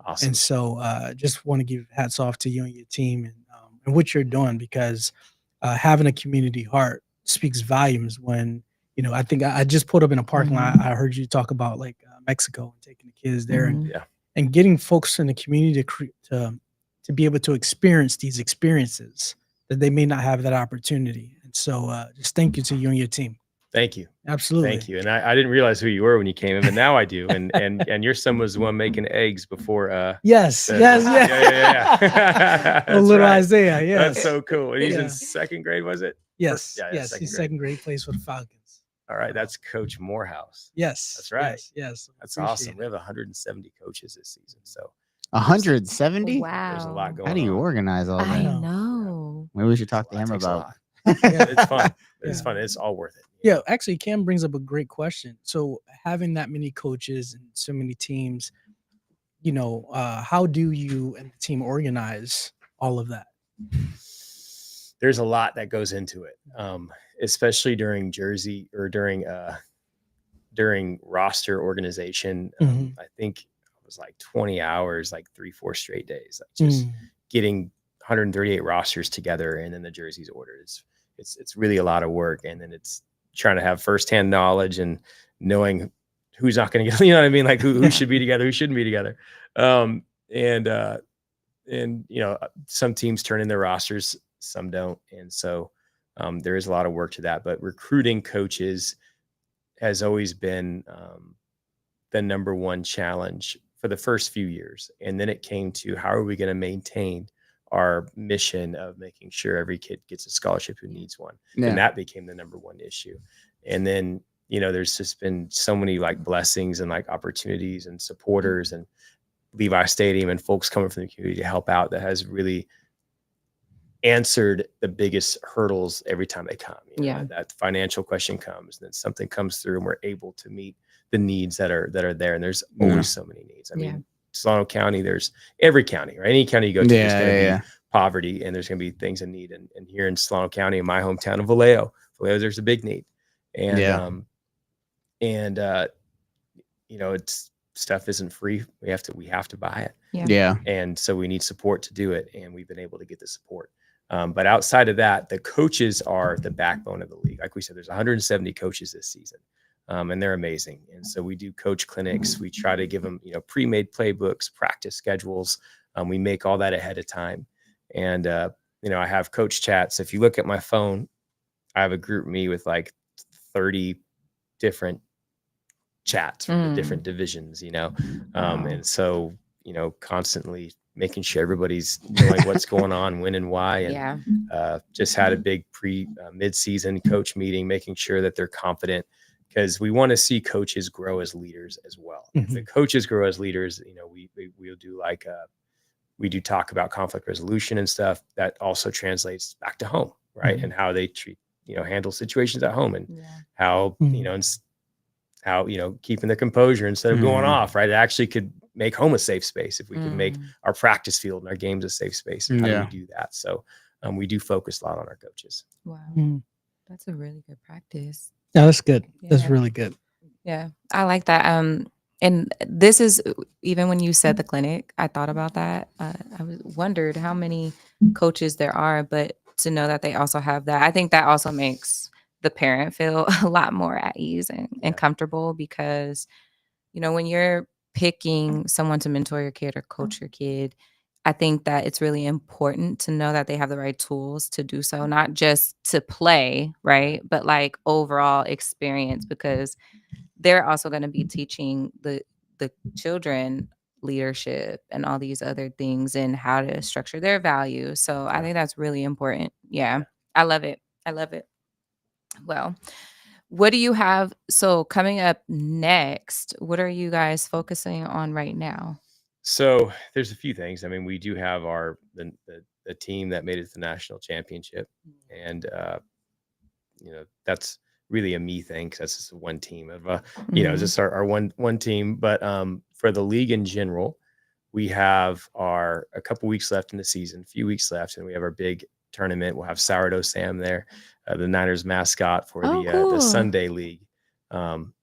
Awesome. And so just want to give hats off to you and your team, and what you're doing, because having a community heart speaks volumes. When I think I just pulled up in a parking lot. I heard you talk about like Mexico and taking the kids there, Mhm. Yeah. and getting folks in the community to be able to experience these experiences that they may not have that opportunity. And so just thank you to you and your team. Thank you. Absolutely. Thank you. And I didn't realize who you were when you came in, but now I do. And your son was the one making eggs before. Yes. Yeah. A little right. Isaiah. Yes. That's so cool. And he's in second grade, was it? Yes. Yes. He's second grade, plays for the Falcons. All right. That's Coach Morehouse. Yes. That's right. Yes. That's awesome. We have 170 coaches this season. So 170? Wow. There's a lot going on. How do you organize all that? I know. Maybe we should talk to him about. It's fun. It's fun. It's all worth it. Yeah, actually, Cam brings up a great question. So having that many coaches and so many teams, how do you and the team organize all of that? There's a lot that goes into it, especially during jersey or during roster organization. I think it was like 20 hours, like 3-4 straight days, like just getting 138 rosters together and then the jerseys ordered. It's really a lot of work, and then it's trying to have firsthand knowledge and knowing who's not going to get, you know what I mean? Like who should be together, who shouldn't be together. And some teams turn in their rosters, some don't. And so there is a lot of work to that, but recruiting coaches has always been the number one challenge for the first few years. And then it came to how are we going to maintain our mission of making sure every kid gets a scholarship who needs one. Yeah. And that became the number one issue. And then, there's just been so many like blessings and like opportunities and supporters and Levi Stadium and folks coming from the community to help out that has really answered the biggest hurdles every time they come. That financial question comes, and then something comes through and we're able to meet the needs that are there. And there's always so many needs. I mean, Solano County, there's every county, right? Any county you go to, there's going to be poverty and there's going to be things in need. And here in Solano County, in my hometown of Vallejo, there's a big need. And, it's stuff isn't free. We have to buy it. Yeah. And so we need support to do it. And we've been able to get the support. But outside of that, the coaches are the backbone of the league. Like we said, there's 170 coaches this season. And they're amazing. And so we do coach clinics. We try to give them, pre-made playbooks, practice schedules. We make all that ahead of time. And, I have coach chats. If you look at my phone, I have a group me with like 30 different chats from the different divisions, and so, constantly making sure everybody's knowing what's going on, when and why. And just had a big mid-season coach meeting, making sure that they're confident, because we want to see coaches grow as leaders as well. If the coaches grow as leaders, we'll do like we do talk about conflict resolution and stuff that also translates back to home, right? And how they treat, handle situations at home, and how, how, keeping the composure instead of going off, right? It actually could make home a safe space if we could make our practice field and our games a safe space. And how do we do that? So we do focus a lot on our coaches. Wow. That's a really good practice. No, that's good. That's really good. Yeah, I like that. And this is, even when you said the clinic, I thought about that. I wondered how many coaches there are, but to know that they also have that, I think that also makes the parent feel a lot more at ease and comfortable, because, when you're picking someone to mentor your kid or coach your kid, I think that it's really important to know that they have the right tools to do so, not just to play, right? But like overall experience, because they're also going to be teaching the children leadership and all these other things and how to structure their values. So I think that's really important. Yeah. I love it. Well, what do you have? So coming up next, what are you guys focusing on right now? So there's a few things. I mean, we do have the team that made it to the national championship, and that's really a me thing, because that's just one team of just our one team. But for the league in general, we have a couple weeks left in the season, a few weeks left, and we have our big tournament. We'll have Sourdough Sam there, the Niners mascot for the Sunday League, and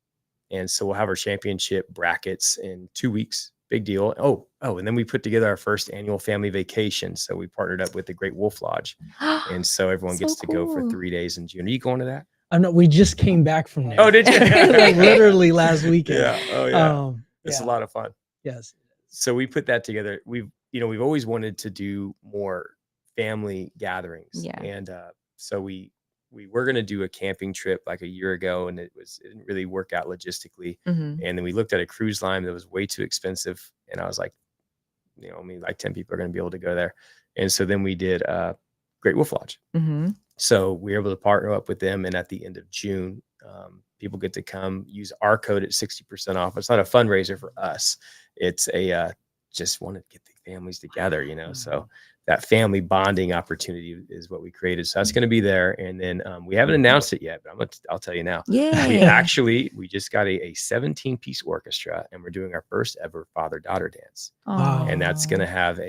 so we'll have our championship brackets in 2 weeks. Big deal. And then we put together our first annual family vacation. So we partnered up with the Great Wolf Lodge. And so everyone gets to go for 3 days in June. Are you going to that? I'm not. We just came back from there. Oh, did you? Like literally last weekend. Yeah. Oh, yeah. It's a lot of fun. Yes. so we put that together. We've always wanted to do more family gatherings. Yeah. And so we were going to do a camping trip like a year ago, and it didn't really work out logistically. Mhm. And then we looked at a cruise line that was way too expensive. And I was like, like 10 people are going to be able to go there. And so then we did Great Wolf Lodge. Mhm. So we were able to partner up with them. And at the end of June, people get to come use our code at 60% off. It's not a fundraiser for us. It's just want to get the families together, So that family bonding opportunity is what we created. So that's going to be there. And then we haven't announced it yet, but I'll tell you now. Yeah. We just got a 17-piece orchestra, and we're doing our first ever father-daughter dance. Wow. And that's going to have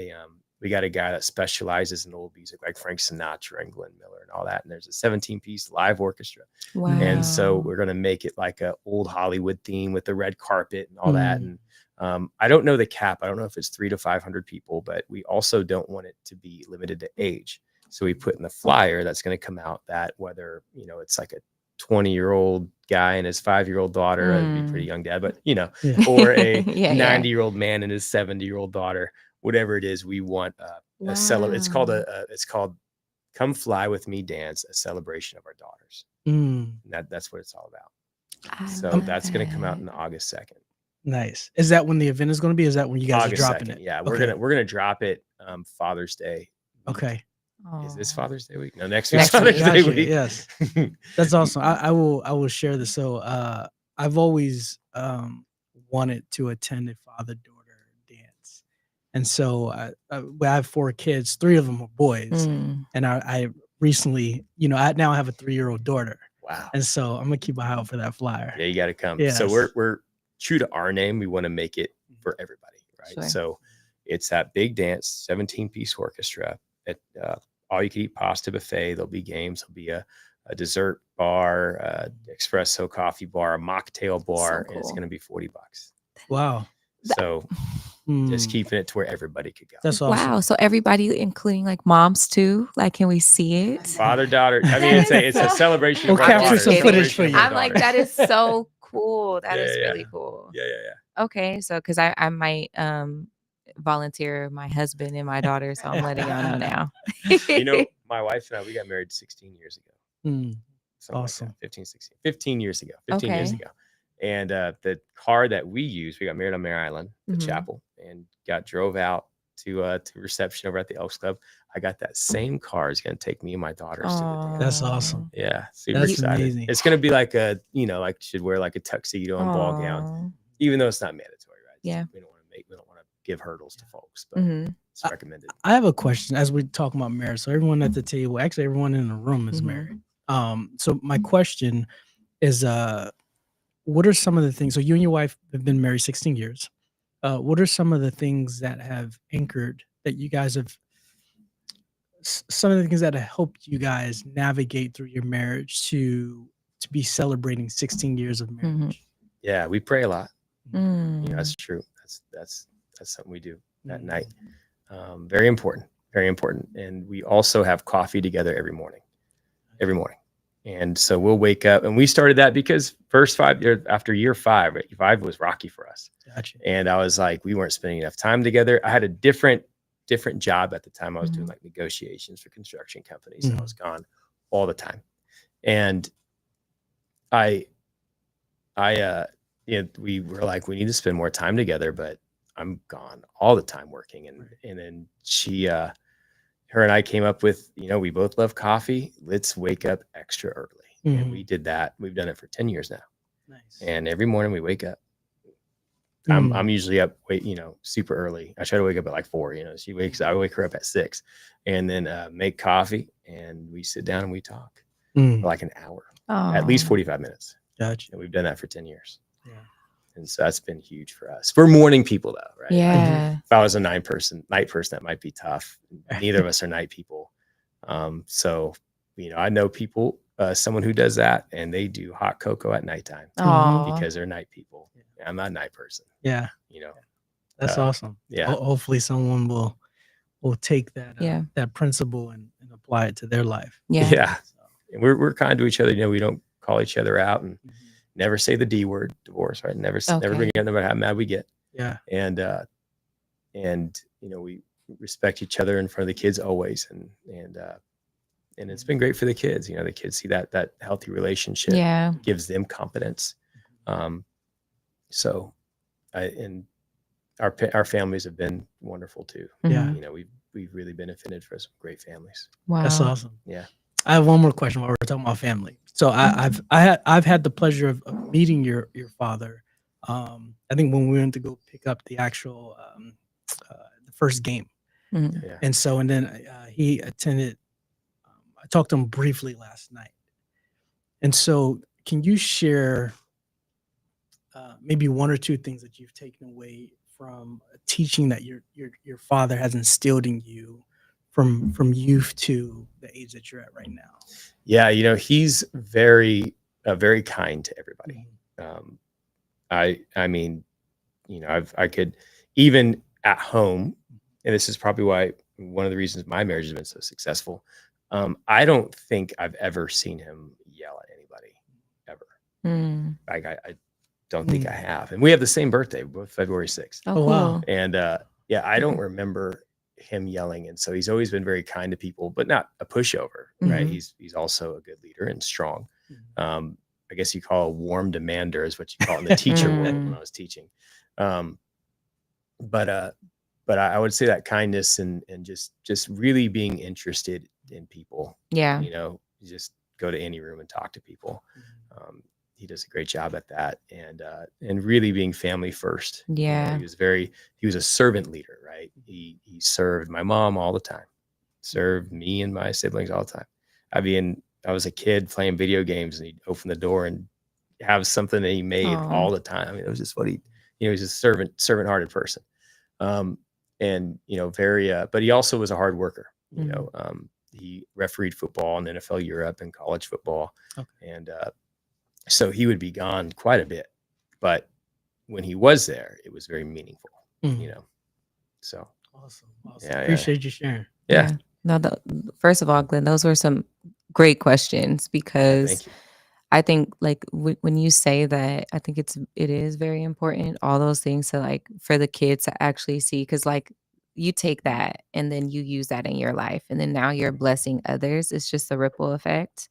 we got a guy that specializes in old music like Frank Sinatra and Glenn Miller and all that. And there's a 17-piece live orchestra. Wow. And so we're going to make it like a old Hollywood theme with the red carpet and all that. And I don't know the cap. I don't know if it's 300 to 500 people, but we also don't want it to be limited to age. So we put in the flyer that's going to come out that whether, it's like a 20-year-old guy and his 5-year-old daughter, that'd be pretty young dad, but or a 90-year-old man and his 70-year-old daughter, whatever it is, we want a celebration. It's called Come Fly With Me Dance, a celebration of our daughters. And that's what it's all about. So that's going to come out on August 2nd. Nice. Is that when the event is going to be? Is that when you guys August are dropping 2nd. it? Yeah, we're gonna drop it Father's Day week. Okay. Is this Father's Day week? No, next week's Next week. Father's Day Gotcha. week. Yes. That's awesome. I will share this. So I've always wanted to attend a father-daughter dance. And so I have 4 kids, 3 of them are boys. And I recently, I now have a 3-year-old daughter. Wow. And so I'm gonna keep an eye out for that flyer. Yeah, you got to come. Yes. So we're true to our name. We want to make it for everybody, right? Sure. So it's that big dance, 17-piece orchestra at all you can eat pasta buffet. There'll be games. There'll be a dessert bar, espresso coffee bar, a mocktail bar, So and it's cool. going to be $40. Wow. So just keeping it to where everybody could go. That's awesome. Wow. So everybody, including like moms too, like, can we see it? Father, daughter. I mean, it's a celebration. We'll of our capture daughters, some footage celebration for of you. our I'm like, daughters. that is so cool. That is Yeah. really cool. Yeah. Okay. So, cause I might volunteer my husband and my daughter. So I'm letting y'all know now. My wife and I, we got married 16 years ago. Something Awesome. like that, 15, 16, 15 years ago. 15 years Okay. ago. And the car that we used, we got married on Mare Island, the chapel, and drove out to reception over at the Elks Club. I got that same car is going to take me and my daughters to the dance. That's awesome. Yeah, super That's excited. amazing. It's going to be like like should wear like a tuxedo and ball gown, Aw. even though it's not mandatory, right? Yeah. We don't want to give hurdles to folks, but it's recommended. I have a question as we talk about marriage. So everyone at the table, actually everyone in the room is married. So my question is, what are some of the things? So you and your wife have been married 16 years. What are some of the things that have anchored that you guys have? Some of the things that have helped you guys navigate through your marriage to be celebrating 16 years of marriage. Yeah, we pray a lot. Mm. That's true. That's something we do at night. Very important. Very important. And we also have coffee together every morning. And so we'll wake up, and we started that because first 5 years after year 5 was rocky for us. Gotcha. And I was like, we weren't spending enough time together. I had a different job at the time. I was doing like negotiations for construction companies, and I was gone all the time. And we were like, we need to spend more time together, but I'm gone all the time working. And then her and I came up with, we both love coffee. Let's wake up extra early. And we did that. We've done it for 10 years now. Nice. And every morning we wake up. I'm usually up, super early. I try to wake up at like 4, I wake her up at 6 and then make coffee, and we sit down and we talk for like an hour, at least 45 minutes. Gotcha. And we've done that for 10 years. Yeah. And so that's been huge for us. We're morning people though, right? Yeah. If I was a night person, that might be tough. Neither of us are night people. So, I know people, someone who does that, and they do hot cocoa at nighttime because they're night people. I'm not a night person. Yeah. That's awesome. Yeah. Hopefully someone will take that that principle and apply it to their life. Yeah. And we're kind to each other. We don't call each other out and never say the D word, divorce, right? Never bring it up no matter how mad we get. Yeah. And and we respect each other in front of the kids always, and it's been great for the kids. The kids see that healthy relationship Yeah. gives them confidence. So and our families have been wonderful too. Yeah. We've really benefited from some great families. That's Wow. awesome. Yeah. I have one more question while we're talking about family. So I've had the pleasure of meeting your father. I think when we went to go pick up the actual the first game, Mhm. Yeah. and then he attended. I talked to him briefly last night, and so can you share maybe one or two things that you've taken away from a teaching that your father has instilled in you from youth to the age that you're at right now? Yeah, he's very very kind to everybody. I mean, I could, even at home, and this is probably why one of the reasons my marriage has been so successful. I don't think I've ever seen him yell at anybody ever. Mm. Like I don't think I have. And we have the same birthday, both February 6th. Oh, Oh, wow. cool. And yeah, I don't remember him yelling. And so he's always been very kind to people, but not a pushover, right? Mhm. He's also a good leader and strong. Mhm. I guess you call a warm demander is what you call it in the teacher world when I was teaching. But I would say that kindness and just really being interested in people. Yeah. You just go to any room and talk to people. He does a great job at that, and really being family first. Yeah. He was a servant leader, right? He served my mom all the time, served me and my siblings all the time. I mean, I was a kid playing video games, and he'd open the door and have something that he made Aw. all the time. I mean, it was just what he's a servant-hearted person. And very, but he also was a hard worker. He refereed football in NFL Europe and college football. Okay. And so he would be gone quite a bit, but when he was there, it was very meaningful. So Awesome. Yeah. Appreciate you sharing. Yeah. No, first of all, Glenn, those were some great questions because Thank you. I think like when you say that, I think it is very important, all those things to like for the kids to actually see, because like you take that and then you use that in your life and then now you're blessing others. It's just a ripple effect.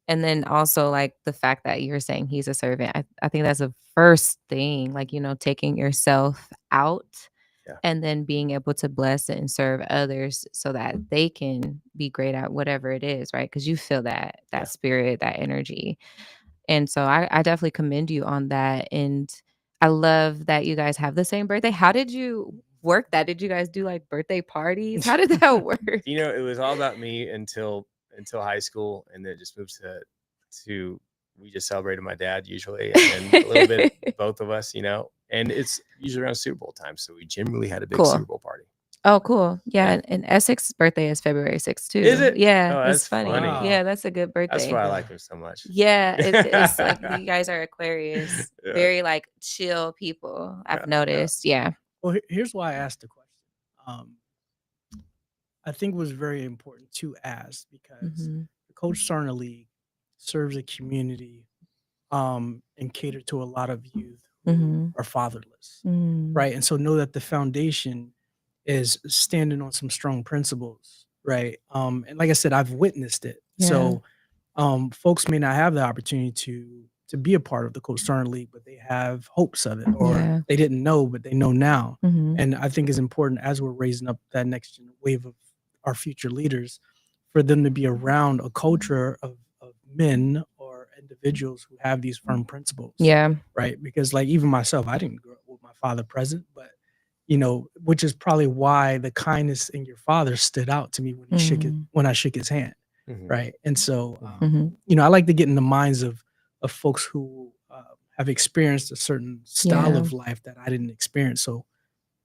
And then also like the fact that you're saying he's a servant, I think that's the first thing, like, taking yourself out Yeah. and then being able to bless and serve others so that they can be great at whatever it is, right? Because you feel that Yeah. spirit, that energy. And so I definitely commend you on that. And I love that you guys have the same birthday. How did you work that? Did you guys do like birthday parties? How did that work? It was all about me until high school, and then it just moved to we just celebrated my dad usually, and then a little bit both of us, and it's usually around Super Bowl time, so we generally had a big Cool. Super Bowl party. Oh, cool. Yeah. Yeah. And Essex's birthday is February 6th too. Is it? Yeah. Oh, That's that's funny. funny. Wow. Yeah, that's a good birthday. That's why I like him so much. Yeah, it's like you guys are Aquarius, Yeah. very like chill people. I've Yeah, noticed. Yeah. Well, here's why I asked the question. I think it was very important to ask because Mhm. the Coach Sarna League serves a community and cater to a lot of youth who Mhm. are fatherless, Mm. right? And so know that the foundation is standing on some strong principles, right? And like I said, I've witnessed it. Yeah. So folks may not have the opportunity to be a part of the Coach Sarna League, but they have hopes of it, or Yeah. they didn't know, but they know now. Mhm. And I think it's important as we're raising up that next wave of our future leaders for them to be around a culture of men or individuals who have these firm principles. Yeah. Right. Because like even myself, I didn't grow up with my father present, but which is probably why the kindness in your father stood out to me when he when I shook his hand. Mhm. Right. And so Mhm. I like to get in the minds of folks who have experienced a certain style Yeah. of life that I didn't experience. So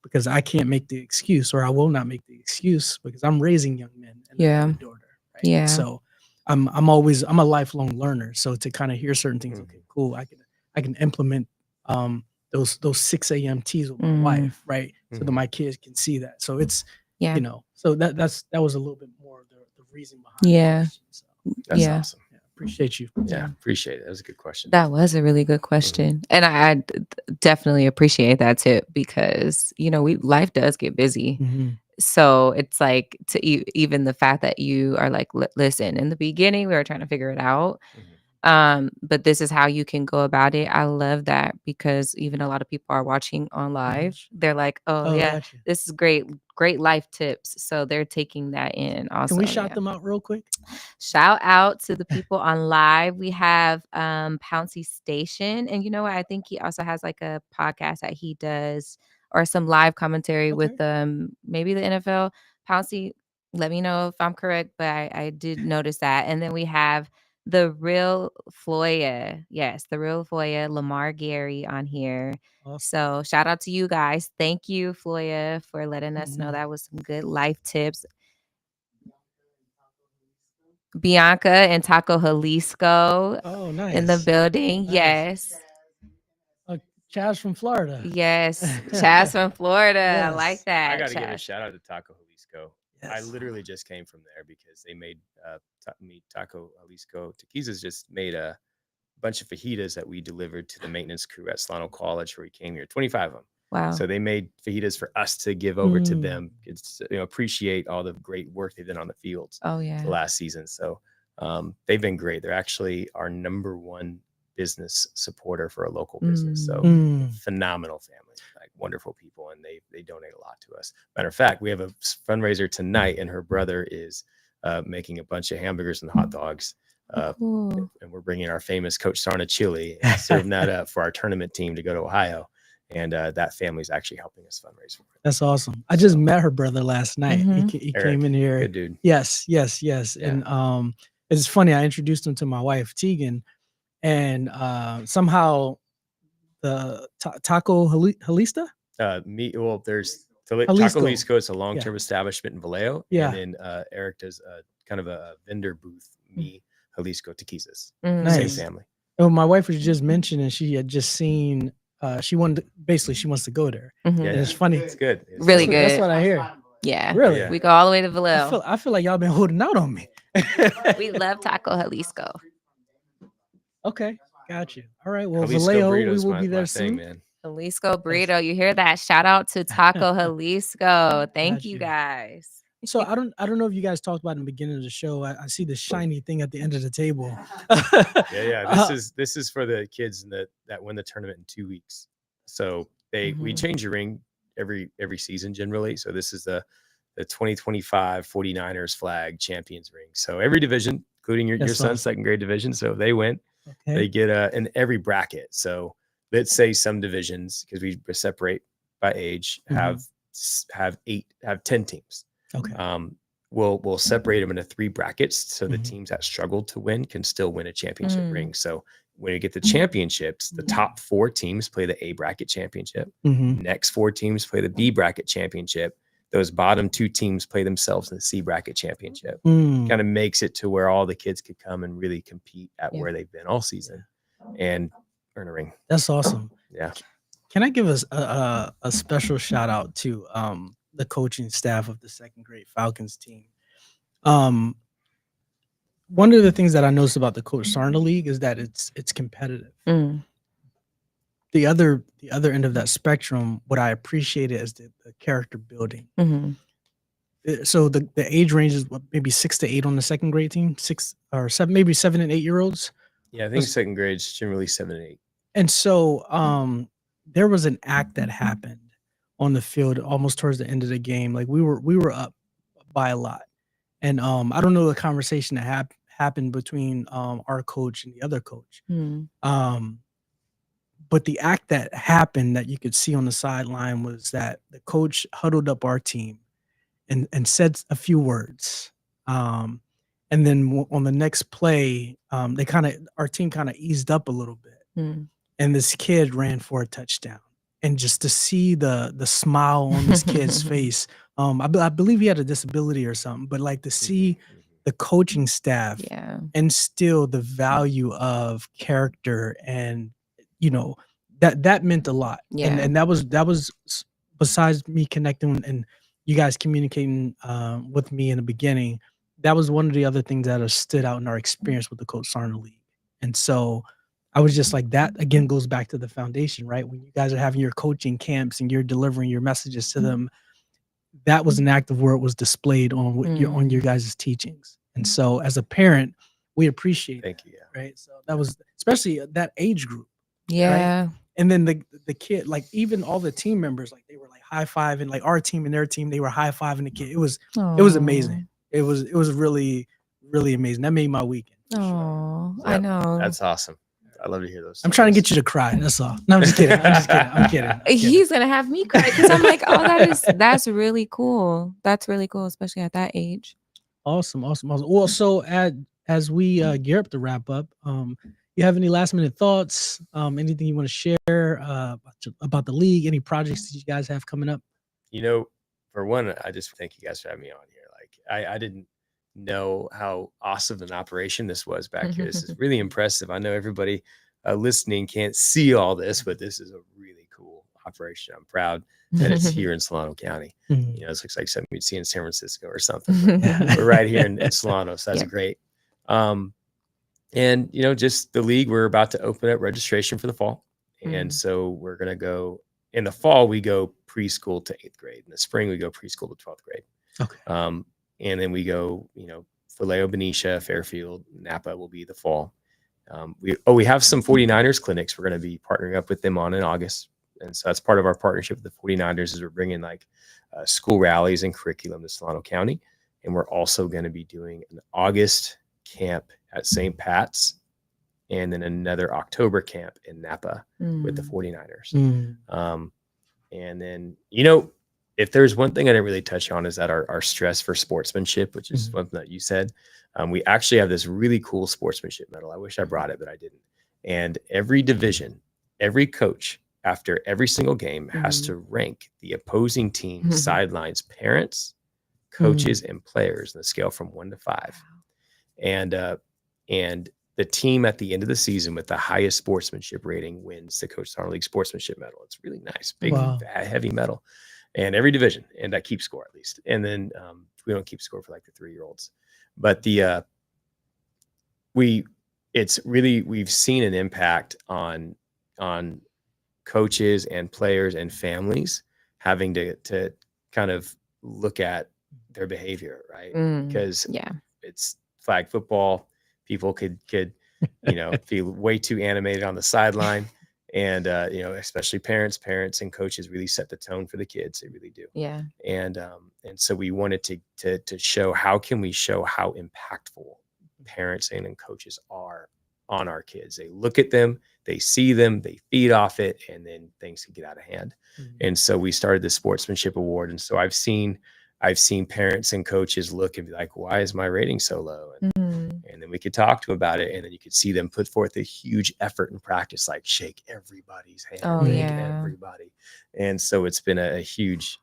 because I can't make the excuse, or I will not make the excuse, because I'm raising young men and I have Yeah. a daughter. Right? Yeah. So I'm a lifelong learner. So to kind of hear certain things, Mhm. okay, cool. I can implement those 6 a.m. teas with my Mm. wife, right? So that Mhm. my kids can see that. So it's Yeah. so that was a little bit more of the reason behind Yeah. the question. So That's Yeah. awesome. Appreciate you. Yeah, appreciate it. That was a good question. That was a really good question. And I definitely appreciate that tip because, life does get busy. Mhm. So it's like even the fact that you are like, listen, in the beginning, we were trying to figure it out. But this is how you can go about it. I love that because even a lot of people are watching on live. They're like, oh yeah, gotcha. this is great life tips. So they're taking that in also. Can we shout them out real quick? Shout out to the people on live. We have Pouncy Station. And you know what? I think he also has like a podcast that he does or some live commentary with maybe the NFL. Pouncy, let me know if I'm correct, but I did notice that. And then we have the real Floya. Yes, the real Floya, Lamar Gary on here. Awesome. So shout out to you guys. Thank you, Floya, for letting us know that was some good life tips. Bianca and Taco Jalisco Oh, nice. in the building. Nice. Yes. Chaz from Florida. Yes. Chaz from Florida. I Yes. like that. I got to give a Chaz. shout out to Taco Jalisco. I Yes. literally just came from there because they made Taco Jalisco. Taquiza's just made a bunch of fajitas that we delivered to the maintenance crew at Solano College where we came here, 25 of them. Wow. So they made fajitas for us to give over to them. It's, appreciate all the great work they've done on the fields Oh, yeah. the last season. So they've been great. They're actually our number one business supporter for a local business. So phenomenal family, like wonderful people. And they donate a lot to us. Matter of fact, we have a fundraiser tonight and her brother is making a bunch of hamburgers and hot dogs. Cool. And we're bringing our famous Coach Sarna chili and serving that up for our tournament team to go to Ohio. And that family is actually helping us fundraise for it. That's awesome. I just met her brother last night. He Eric, came in here. Good dude. Yes. Yeah. And it's funny. I introduced him to my wife, Tegan, and somehow the Taco Halista? There's Taco Jalisco. It's a long-term establishment in Vallejo. Yeah. And then Eric does kind of a vendor booth, Jalisco Taquizas. Nice. Same family. Oh, my wife was just mentioning she had just seen she wants to go there. Mhm. Yeah, And it's funny. It's good. It's Really good. good. That's what I hear. Yeah. Really? Yeah. We go all the way to Vallejo. I feel like y'all been holding out on me. We love Taco Jalisco. Okay, got you. All right. Well, Jalisco Vallejo, we burrito's will be there my soon. thing, man. Jalisco burrito. You hear that? Shout out to Taco Jalisco. Thank Got you you. guys. So I don't know if you guys talked about in the beginning of the show. I see the shiny thing at the end of the table. Yeah. This is for the kids that win the tournament in 2 weeks. So we change the ring every season generally. So this is the 2025 49ers flag champions ring. So every division, including your son's second grade division. So if they win, they get in every bracket. So let's say some divisions, because we separate by age, have 10 teams. Okay. We'll separate them into 3 brackets. So the teams that struggled to win can still win a championship ring. So when you get the championships, the top 4 teams play the A bracket championship. Next 4 teams play the B bracket championship. Those bottom 2 teams play themselves in the C bracket championship. Kind of makes it to where all the kids could come and really compete at where they've been all season and earn a ring. That's awesome. Yeah. Can I give us a special shout out to the coaching staff of the second grade Falcons team? One of the things that I noticed about the Coach Sarna League is that it's competitive. The other end of that spectrum, what I appreciated is the character building. So the age range is maybe 6 to 8 on the second grade team, 6 or 7, maybe 7 and 8 year olds. Yeah, I think second grade's generally 7 and 8. And so there was an act that happened on the field almost towards the end of the game. Like we were up by a lot. And I don't know the conversation that happened between our coach and the other coach. But the act that happened that you could see on the sideline was that the coach huddled up our team and said a few words. And then on the next play, our team kind of eased up a little bit. And this kid ran for a touchdown. And just to see the smile on this kid's face, I believe he had a disability or something, but like to see the coaching staff instill the value of character and that meant a lot. And that was besides me connecting and you guys communicating with me in the beginning, that was one of the other things that have stood out in our experience with the Coach Sarna League. And so I was just like, that again goes back to the foundation, right? When you guys are having your coaching camps and you're delivering your messages to them, that was an act of where it was displayed on what on your guys' teachings. And so as a parent, we appreciate Thank that, you. Yeah. right? So that was especially that age group. Yeah. And then the kid, like even all the team members, like they were like high fiving, like our team and their team, they were high fiving the kid. It was amazing. It was really, really amazing. That made my weekend. For sure. Oh, I Yep, know. That's awesome. I love to hear those. I'm trying to stories. get you to cry. That's all. No, I'm just kidding. I'm just kidding. I'm kidding. I'm kidding. He's gonna have me cry because I'm like, oh, that's really cool. That's really cool, especially at that age. Awesome. Well, so as we gear up to wrap up, you have any last minute thoughts? Anything you want to share about the league? Any projects that you guys have coming up? You know, for one, I just thank you guys for having me on here. Like, I didn't know how awesome an operation this was back here. This is really impressive. I know everybody listening can't see all this, but this is a really cool operation. I'm proud that it's here in Solano County. Mhm. You know, it looks like something we'd see in San Francisco or something. But we're right here in Solano, so that's Yeah. great. And you know, just the league, we're about to open up registration for the fall, and so we're gonna go in the fall. We go preschool to 8th grade. In the spring, we go preschool to 12th grade. Okay. And then we go, you know, Vallejo, Benicia, Fairfield, Napa will be the fall. We have some 49ers clinics we're going to be partnering up with them on in August. And so that's part of our partnership with the 49ers is we're bringing like school rallies and curriculum to Solano County. And we're also going to be doing an August camp at St. Pat's and then another October camp in Napa with the 49ers. And then, you know, if there's one thing I didn't really touch on is that our stress for sportsmanship, which is something that you said, we actually have this really cool sportsmanship medal. I wish I brought it, but I didn't. And every division, every coach after every single game has to rank the opposing team sidelines, parents, coaches, and players on the scale from 1 to 5. And the team at the end of the season with the highest sportsmanship rating wins the Coach Sarna League sportsmanship medal. It's really nice, big, heavy medal. And every division, and that keeps score at least. And then we don't keep score for like the 3-year-olds, but we've seen an impact on coaches and players and families having to kind of look at their behavior, right? Because it's flag football. People could you know feel way too animated on the sideline. And, you know, especially parents and coaches really set the tone for the kids. They really do. Yeah. And so we wanted to show how impactful parents and coaches are on our kids. They look at them, they see them, they feed off it, and then things can get out of hand. And so we started the sportsmanship award. And so I've seen parents and coaches look and be like, why is my rating so low? And then we could talk to them about it. And then you could see them put forth a huge effort in practice, like shake everybody's hand, everybody. And so it's been a huge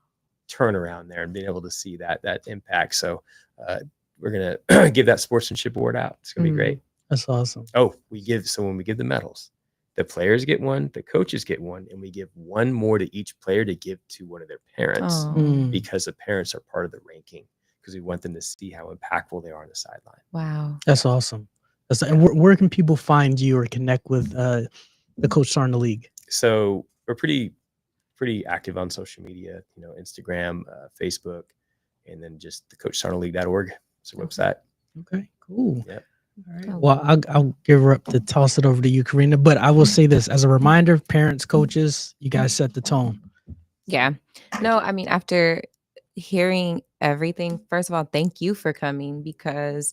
turnaround there and being able to see that impact. So we're going to give that sportsmanship award out. It's going to be great. That's awesome. Oh, when we give the medals, the players get one, the coaches get one, and we give one more to each player to give to one of their parents because the parents are part of the ranking because we want them to see how impactful they are on the sideline. Wow. That's awesome. And where can people find you or connect with the Coach Sarna League? So we're pretty active on social media, you know, Instagram, Facebook, and then just the coachsarnaleague.org. It's our website. Okay, cool. Yep. All right. Well, I'll give her up to toss it over to you, Karina. But I will say this as a reminder, parents, coaches, you guys set the tone. Yeah. No, I mean, after hearing everything, first of all, thank you for coming because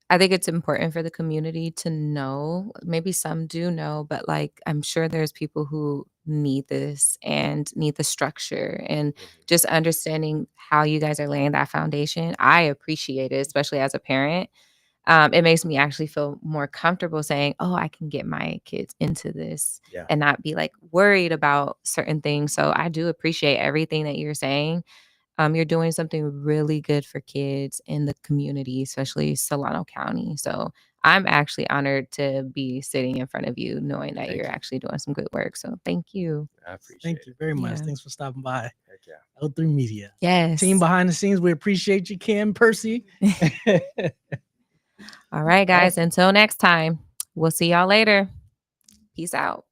I think it's important for the community to know. Maybe some do know, but like I'm sure there's people who need this and need the structure and just understanding how you guys are laying that foundation. I appreciate it, especially as a parent. It makes me actually feel more comfortable saying, oh, I can get my kids into this and not be like worried about certain things. So I do appreciate everything that you're saying. You're doing something really good for kids in the community, especially Solano County. So I'm actually honored to be sitting in front of you, knowing that Thank you're you. actually doing some good work. So thank you. I appreciate Thank you it. very much. Yeah. Thanks for stopping by. Heck yeah. L3 Media. Yes. Team behind the scenes, we appreciate you, Cam, Percy. All right, guys. Awesome. Until next time, we'll see y'all later. Peace out.